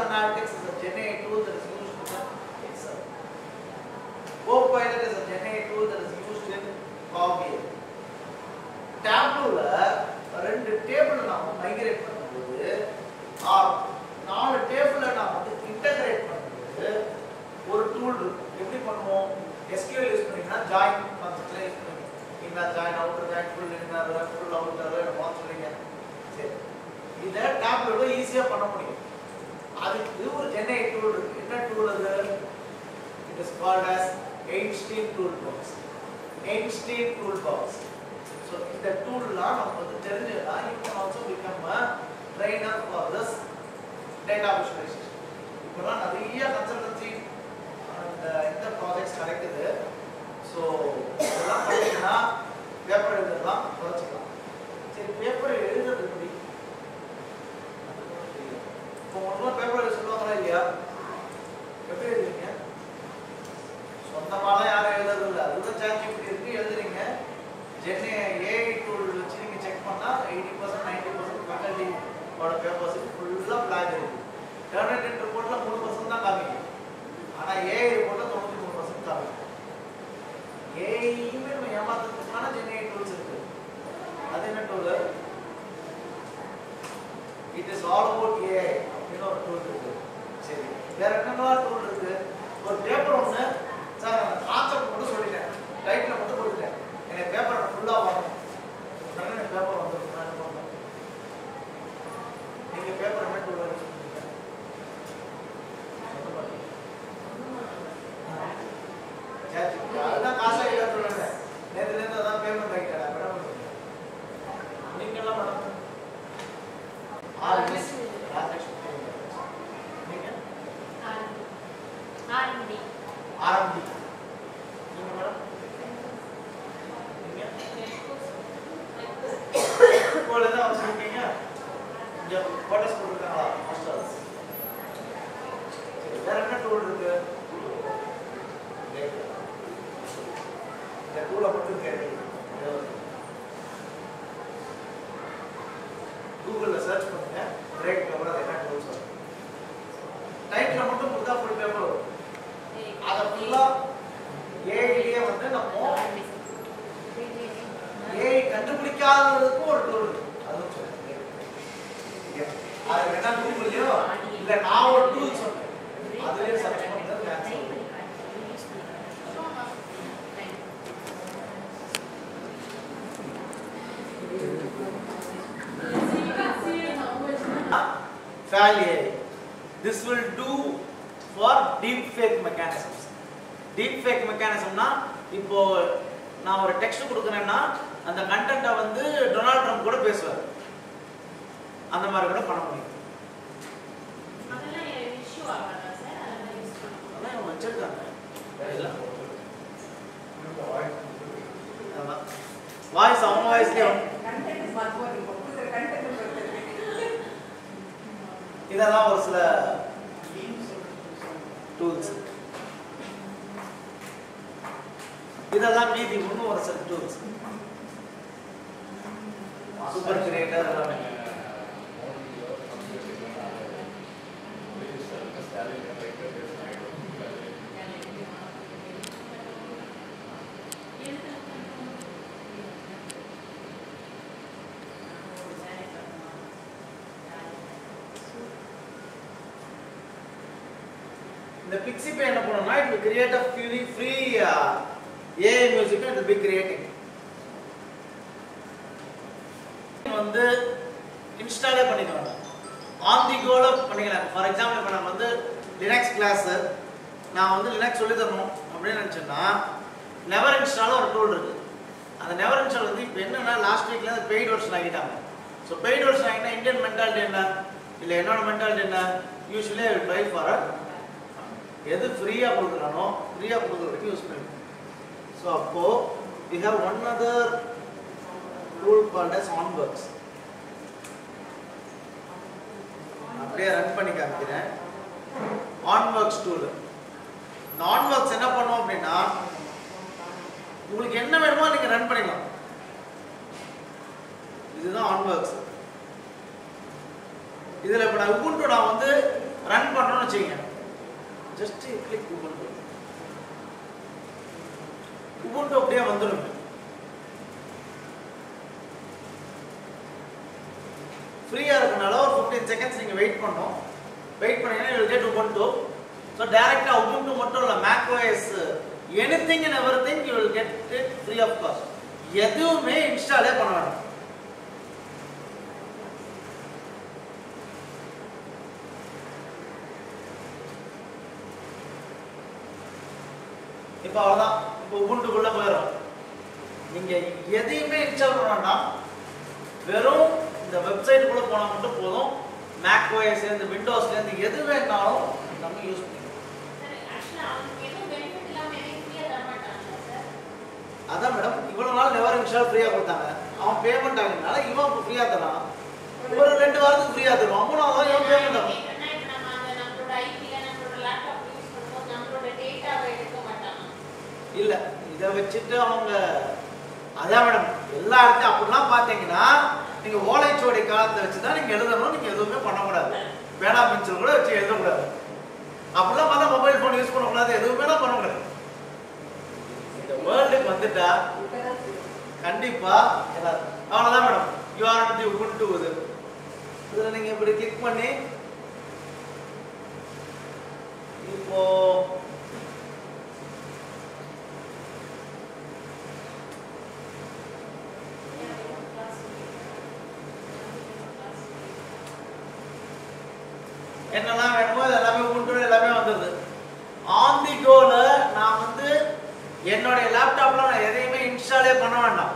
Analytics is a generate tool that is used in Excel Copilot is a generate tool that is used in Power BI Tableau ல ரெண்டு table நாம migrate பண்ணும்போது நாலு டேபிளை நாம வந்து integrate பண்ணும்போது ஒரு டூல் இருக்கு எப்படி பண்ணுவோம் SQL யூஸ் பண்ணீங்கன்னா ஜாயின் கான்செப்ட்ல யூஸ் பண்ணுவீங்க inner join outer join full inner full outer என்ன சொல்றீங்க சரி இத டேப்லெட்ல ஈஸியா பண்ண முடியும் அதுக்கு ஒரு ஜெனரேட் டூல் இருக்கு என்ன டூல் அது it is called as Einstein toolbox so இந்த டூல்லாம் நமக்கு தெரிஞ்சதா you can also become a trainer for this data visualization இப்போலாம் நிறைய கன்சல்டன்சி அந்த இந்த ப்ராஜெக்ட்ஸ் நடக்குது ஸோ இதெல்லாம் பார்த்தீங்கன்னா பேப்பர் எழுதலாம் குறைச்சிக்கலாம் சரி பேப்பர் எழுதுறது எப்படி இப்போ ஒன்றும் பேப்பர் எழுத சொல்லுவாங்களா இல்லையா எப்படி எழுதுறீங்க சொந்தமாலாம் யாரும் எழுதுறது இல்லை அதுதான் சார்ஜ் இப்படி இருக்கு எழுதுறீங்க ஏஐ டூல் வச்சு நீங்க செக் பண்ணா 80% 90% ஃபேக்கல்டி ஓட பேப்பர்ஸ் ஃபுல்லா பிளாக் இருக்கு டர்ன் ரிப்போர்ட்ல 3% தான் காமிக்கும் ஆனா ஏஐ ரிப்போர்ட்ல 93% காமிக்கும் ஏஐயுமே நம்ம ஏமாத்துறதுக்கான ஜெனரேட் டூல்ஸ் இருக்கு அது என்ன tool it is all about AI அப்படின்னு ஒரு டூல் இருக்கு சரி வேற என்னெல்லாம் டூல் இருக்கு ஒரு பேப்பர் ஒன்று சார் அந்த கான்செப்ட் மட்டும் சொல்லிட்டேன் டைட்டில் மட்டும் கொடுத்துட்டேன் எனக்கு பேப்பர் ஃபுல்லா வரணும் உடனே எனக்கு பேப்பர் வந்துடும் நான் என்ன பண்ணணும் நீங்க பேப்பர் என்ன டூல் யூஸ் பண்ணுவீங்க அதுதான் காசா இல்லை சொல்லுங்க நேற்றுலேருந்து அதான் பேமெண்ட் ஆகிட்டா மேடம் நீங்க எல்லாம் மேடம் நீங்க ஆரம்பி நீங்க மேடம் கோல தான் வச்சிருக்கீங்க இங்க போட்டோஸ் போட்டுருக்காங்களா மாஸ்டர்ஸ் வேற என்ன டூல் இருக்கு இந்த டூலை மட்டும் கேளுங்க கூகுள்ல சர்ச் பண்ணுங்க கிரேட் பேப்பர் அது என்ன டூல்ஸ் வரும் டைட்டில் மட்டும் கொடுத்தா ஃபுல் பேப்பர் வரும் அத ஃபுல்லா ஏஐலயே வந்து நம்ம ஏஐ கண்டுபிடிக்காததுக்கு ஒரு டூல் இருக்கு அதுவும் சொல்றேன் அதுக்கு என்ன கூகுள்லயோ இல்ல நான் ஒரு டூல் சொன்னேன் அதுலயே சர்ச் பண்ணிட்டு answer. Failure. This will do for deep fake mechanisms. Deep fake mechanism na இப்போ நான் ஒரு டெக்ஸ்ட் கொடுக்கறேன்னா அந்த கண்டென்ட்டை வந்து டொனால்ட் ட்ரம்ப் கூட பேசுவார். அந்த மாதிரி கூட பண்ண முடியும். அதெல்லாம் இஷ்யூ ஆகாதா சார்? அதெல்லாம் யூஸ் பண்ணுவோம். அதெல்லாம் வச்சிருக்காங்க. வாய்ஸ் அவங்க வாய்ஸ்லயே content is much more important. Content இதெல்லாம் ஒரு சில டூல்ஸ். இதெல்லாம் மீதி இன்னும் ஒரு சில டூல்ஸ். சூப்பர் கிரியேட்டர் எல்லாமே. இந்த Pixipay என்ன பண்ணும்னா it will create a free AI music it will be creating. வந்து இன்ஸ்டாலே பண்ணிக்கலாம். ஆன் தி கோல பண்ணிக்கலாம். ஃபார் எக்ஸாம்பிள் இப்போ நம்ம வந்து லினக்ஸ் கிளாஸ் நான் வந்து லினக்ஸ் சொல்லி தரணும் அப்படின்னு நினச்சேன்னா நெவர் இன்ஸ்டால ஒரு டூல் இருக்கு. அந்த நெவர் இன்ஸ்டால் வந்து இப்போ என்னன்னா லாஸ்ட் வீக்ல அந்த பெய்ட் வெர்ஷன் ஆகிட்டாங்க. ஸோ பெய்ட் வெர்ஷன் ஆகினா இந்தியன் மென்டாலிட்டி என்ன இல்லை என்னோட மென்டாலிட்டி என்ன usually I will try for எது ஃப்ரீயாக கொடுக்குறானோ ஃப்ரீயாக கொடுக்குற வரைக்கும் யூஸ் பண்ணுவோம். ஸோ அப்போ we have one other tool called as OnWorks. அப்படியே ரன் பண்ணி காமிக்கிறேன். OnWorks tool. இந்த OnWorks என்ன பண்ணும் அப்படின்னா உங்களுக்கு என்ன வேணுமோ நீங்க ரன் பண்ணிக்கலாம். இதுதான் OnWorks. இதுல இப்ப நான் Ubuntu நான் வந்து ரன் பண்றேன்னு வச்சுக்கோங்க. Just click Ubuntu. Ubuntu அப்படியே வந்துடும். ஃப்ரீயா இருக்கனால ஒரு 15 செகண்ட்ஸ் நீங்க வெயிட் பண்ணனும். வெயிட் பண்ணீங்கன்னா you will get Ubuntu. So டைரக்ட்டா Ubuntu மட்டும் இல்ல macOS anything and everything you will get it free of cost. எதுவுமே இன்ஸ்டாலே பண்ண வேண்டாம். இப்போ அவ்வளவுதான். இப்போ Ubuntu-குள்ள போயிடும். நீங்க எதையுமே இன்ஸ்டால் பண்ண வேண்டாம். வெறும் இந்த வெப்சைட் குள்ள போனா மட்டும் போதும். macOS இந்த விண்டோஸ்ல இருந்து எது வேணாலும் நம்ம யூஸ் பண்ணிக்கலாம். சார் एक्चुअली அவங்களுக்கு எதுவும் பெனிஃபிட் இல்லாம எனக்கு ஃப்ரீயா தர மாட்டாங்க சார். அதான் மேடம் இவ்வளவு நாள் நெவர் இன்ஸ்டால் ஃப்ரீயா கொடுத்தாங்க. அவன் பேமெண்ட் ஆகினால இவன் ஃப்ரீயா தரான். ஒரு 2 வாரத்துக்கு ஃப்ரீயா தருவான். மூணாவது இவன் பேமெண்ட் ஆகும். இப்போ நம்ம நம்மளோட ஐபில நம்மளோட லேப்டாப் யூஸ் பண்ணும்போது நம்மளோட டேட்டாவை எடுக்க மாட்டாங்க. இல்ல இத வச்சிட்டு அவங்க அதான் மேடம் எல்லா இடத்தையும் அப்படிலாம் பாத்தீங்கன்னா நீங்க ஓலைச்சுவடி காலத்தை வச்சுதான் நீங்க எழுதணும். நீங்க எதுவுமே பண்ணக்கூடாது. பேனா பென்சில் கூட வச்சு எழுதக்கூடாது. அப்படிலாம் பார்த்தா மொபைல் போன் யூஸ் பண்ணக்கூடாது. எதுவுமே பண்ணக்கூடாது. இந்த வேர்ல்டுக்கு வந்துட்டா கண்டிப்பா எல்லாரும் அவ்வளவுதான் madam. You are on the Ubuntu இதுல நீங்க இப்படி கிளிக் பண்ணி இப்போ என்னெல்லாம் வேணுமோ அது எல்லாமே Ubuntu எல்லாமே வந்துருது. ஆன் தி கோல நான் வந்து என்னோட லேப்டாப்ல நான் எதையுமே இன்ஸ்டாலே பண்ண வேண்டாம்.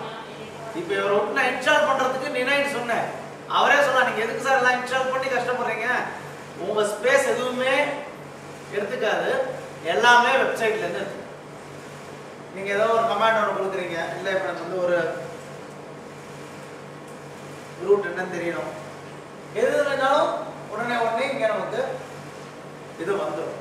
இப்போ இவரை விட்டு நான் இன்ஸ்டால் பண்றதுக்கு நினைன்னு சொன்னேன். அவரே சொன்னா நீங்க எதுக்கு சார் எல்லாம் இன்ஸ்டால் பண்ணி கஷ்டப்படுறீங்க? உங்க ஸ்பேஸ் எதுவுமே எடுத்துக்காது. எல்லாமே வெப்சைட்ல இருந்து இருக்கு. நீங்க ஏதோ ஒரு கமாண்ட் ஒன்று கொடுக்குறீங்க. இல்லை இப்போ எனக்கு வந்து ஒரு ரூட் என்னன்னு தெரியணும். எது இருந்தாலும் உடனே இங்க நமக்கு இது வந்துடும்.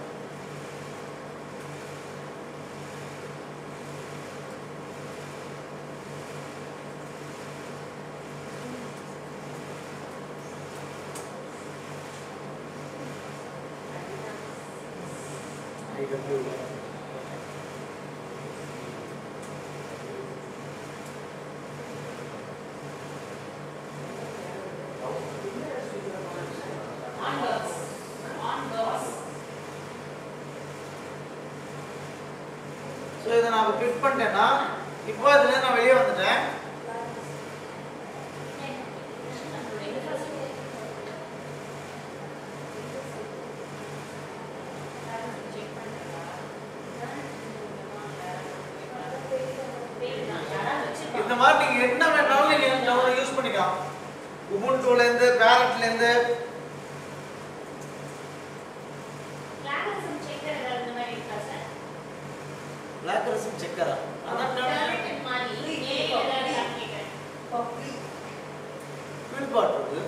girls. ஸோ இதை நான் கிளிக் பண்ணிட்டேன்னா இப்போ இதுல நான் வெளியே வந்துட்டேன். இந்த மாதிரி நீங்க என்ன வேணாலும் நீங்க யூஸ் பண்ணிக்கலாம். உபுண்டுல இருந்து பேரட்ல இருந்து பிளாக்கரிசம் செக்கரா அதான் ஃபில்பாட் இருக்கு,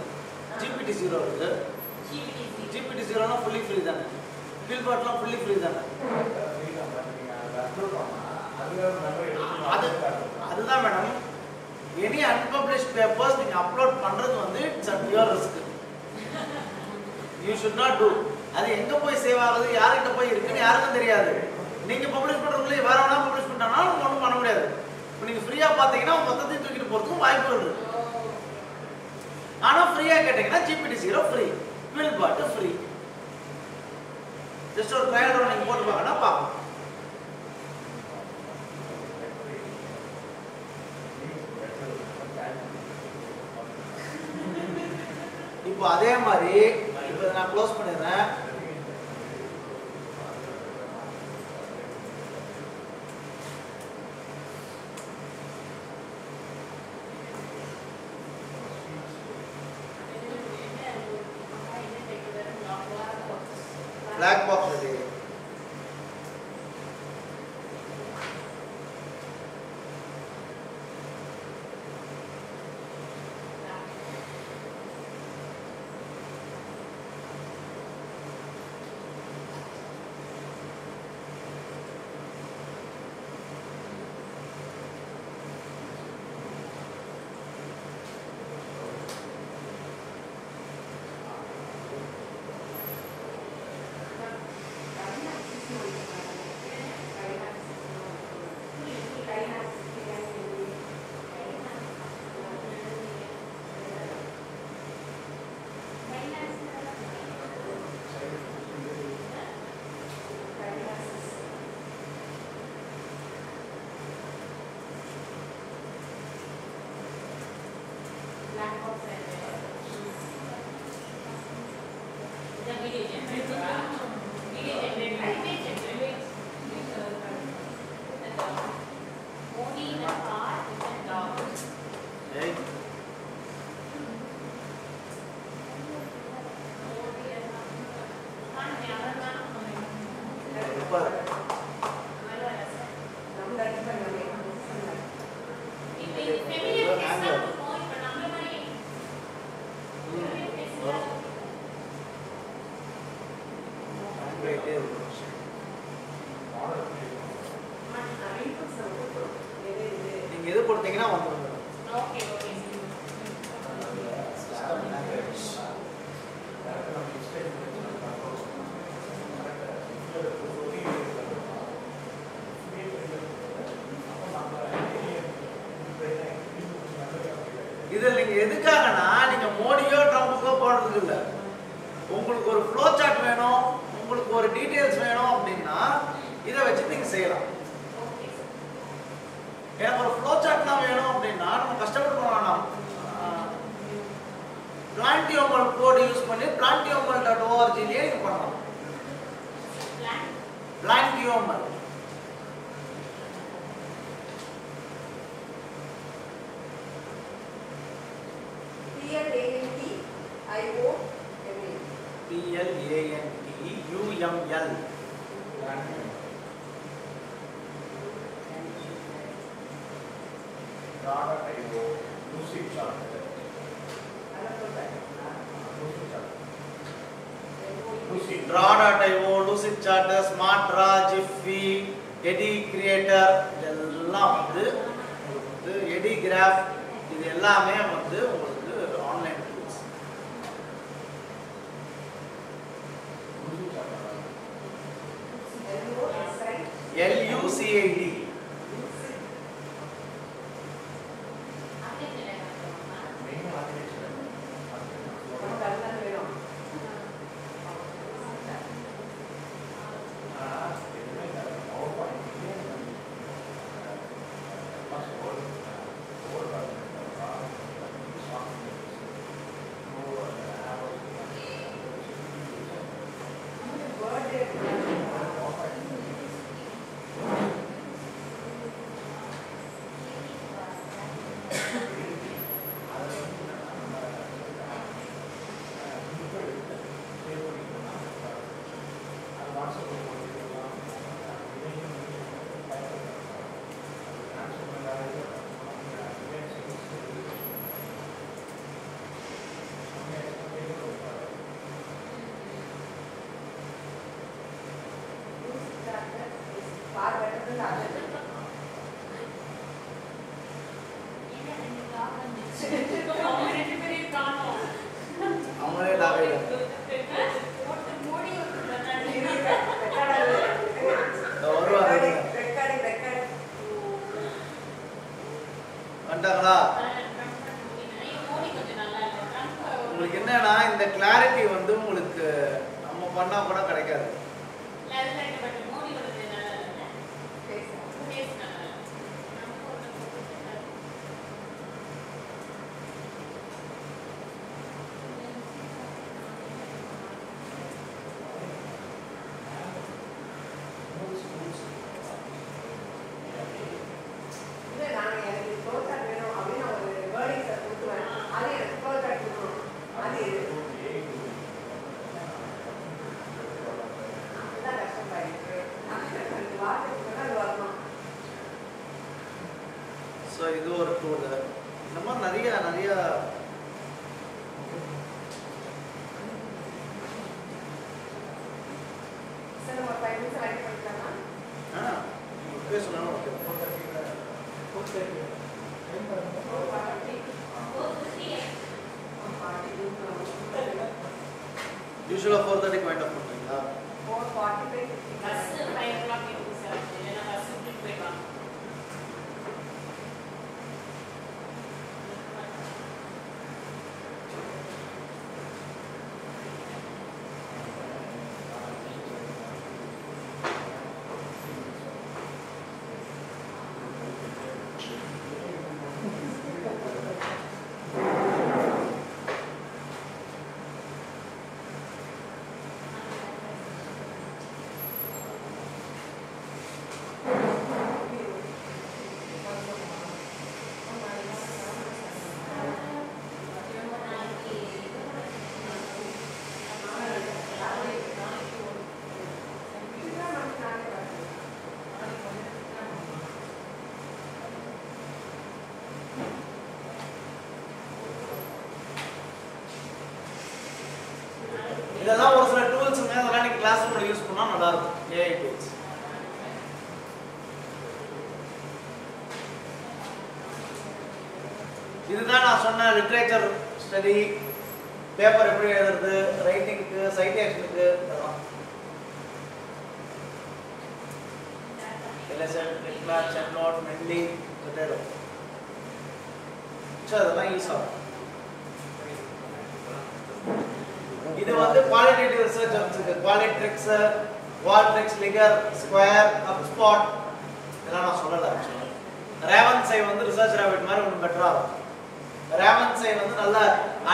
GPT-0 இருக்கு. GPT-0 னா ஃபுல்லி ஃப்ரீ தானே, ஃபில்பாட்லாம் ஃபுல்லி ஃப்ரீ தானே. அதுதான் மேடம், எனி அன்பப்ளிஷ்ட் பேப்பர்ஸ் நீங்க அப்லோட் பண்றது வந்து it's at your risk. You should not to. அது எங்க போய் சேவ் ஆகுது, யார்கிட்ட போய் இருக்குன்னு யாருக்கும் தெரியாது. நீங்க பப்ளிஷ் பண்றதுக்குள்ளே வேற வேணா பப்ளிஷ் பண்ணாலும் ஒன்றும் பண்ண முடியாது. இப்போ நீங்க ஃப்ரீயா பாத்தீங்கன்னா மொத்தத்தையும் தூக்கிட்டு போறதுக்கும் வாய்ப்புகள் இருக்கு. ஆனா ஃப்ரீயா கேட்டீங்கன்னா GPT-0 ஃப்ரீ, ஃபில்பாட் ஃப்ரீ. ஜஸ்ட் ஒரு ட்ரையல் ரன் நீங்க போட்டு பார்க்கனா பார்க்கலாம். இப்போ அதே மாதிரி இப்போ நான் க்ளோஸ் பண்ணிடுறேன். black box ready. நீங்க எது கொடுத்தீங்கன்னா வந்துடும். Okay okay. இதில் நீங்க எதுக்காகனா நீங்க மோடியோ ட்ரம்புக்கோ போடுறதுக்கு இல்லை. உங்களுக்கு ஒரு ஃப்ளோ சார்ட் வேணும், உங்களுக்கு ஒரு டீடைல்ஸ் வேணும் அப்படின்னா இதை வச்சு நீங்க செய்யலாம். எனக்கு ஒரு ஃப்ளோ சார்ட் தான் வேணும் அப்படின்னா நம்ம கஷ்டப்பட்டு வேணாம். Plantioml கோட் யூஸ் பண்ணி plantioml.org லே நீங்க பண்ணலாம். Plantioml PLANTIOML Data.io, Lucid Chart. Draw.io, Lucid Charter, Smart Draw, Jiffy, Eddy Creator இதெல்லாம் வந்து Eddy Graph இது எல்லாமே வந்து உங்களுக்கு ஆன்லைன் டூல்ஸ். LUCID உங்களுக்கு என்னன்னா இந்த கிளாரிட்டி வந்து உங்களுக்கு நம்ம பண்ணா கூட கிடைக்காது. ஸோ இது ஒரு டூல். இந்த மாதிரி நிறைய பேசணும். யூஸ்வலாக 4:30 பாயிண்ட் ஆஃப் பண்ணுறீங்களா? 4:45 பஸ் 5 o'clock இருக்கு சார். இல்லைன்னா பஸ் விட்டு போயிடுவாங்க. இதெல்லாம் ஒரு சில டூல்ஸுங்க, அதெல்லாம் நீங்கள் கிளாஸ் ரூமில் யூஸ் பண்ணால் நல்லாயிருக்கும். AI tools. இதுதான் நான் சொன்ன லிட்ரேச்சர் ஸ்டடி, பேப்பர் எப்படி எழுதுறது, ரைட்டிங்க்கு, சைட்டேஷனுக்கு, இதெல்லாம் எல்எஸ்எல், நெட்லாக், செட்நோட், மென்லி, இதெல்லாம் யூஸ் ஆகும். இது வந்து குவாலிட்டேட்டிவ் ரிசர்ச் வந்துருக்கு. குவாலிட்ரிக்ஸ், வால்ட்ரிக்ஸ், லிகர், ஸ்கொயர், ஹப்ஸ்பாட் இதெல்லாம் நான் சொல்லல. ஆக்சுவலா ரேவன்சை வந்து ரிசர்ச் ராபிட் மாதிரி கொஞ்சம் பெட்டரா இருக்கும். ரேவன்சை வந்து நல்ல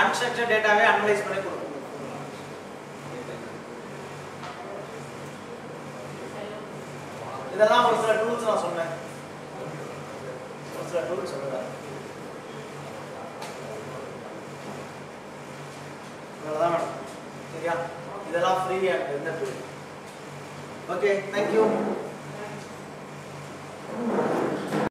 அன்ஸ்ட்ரக்சர்ட் டேட்டாவே அனலைஸ் பண்ணி கொடுக்கும். இதெல்லாம் ஒரு சில டூல்ஸ் நான் சொன்னேன். ஒரு சில டூல்ஸ் சொல்றேன். அவ்வளவுதான் மேடம். சரியா? இதெல்லாம் ஃப்ரீ அண்ட் இந்த டூல். Okay, thank you.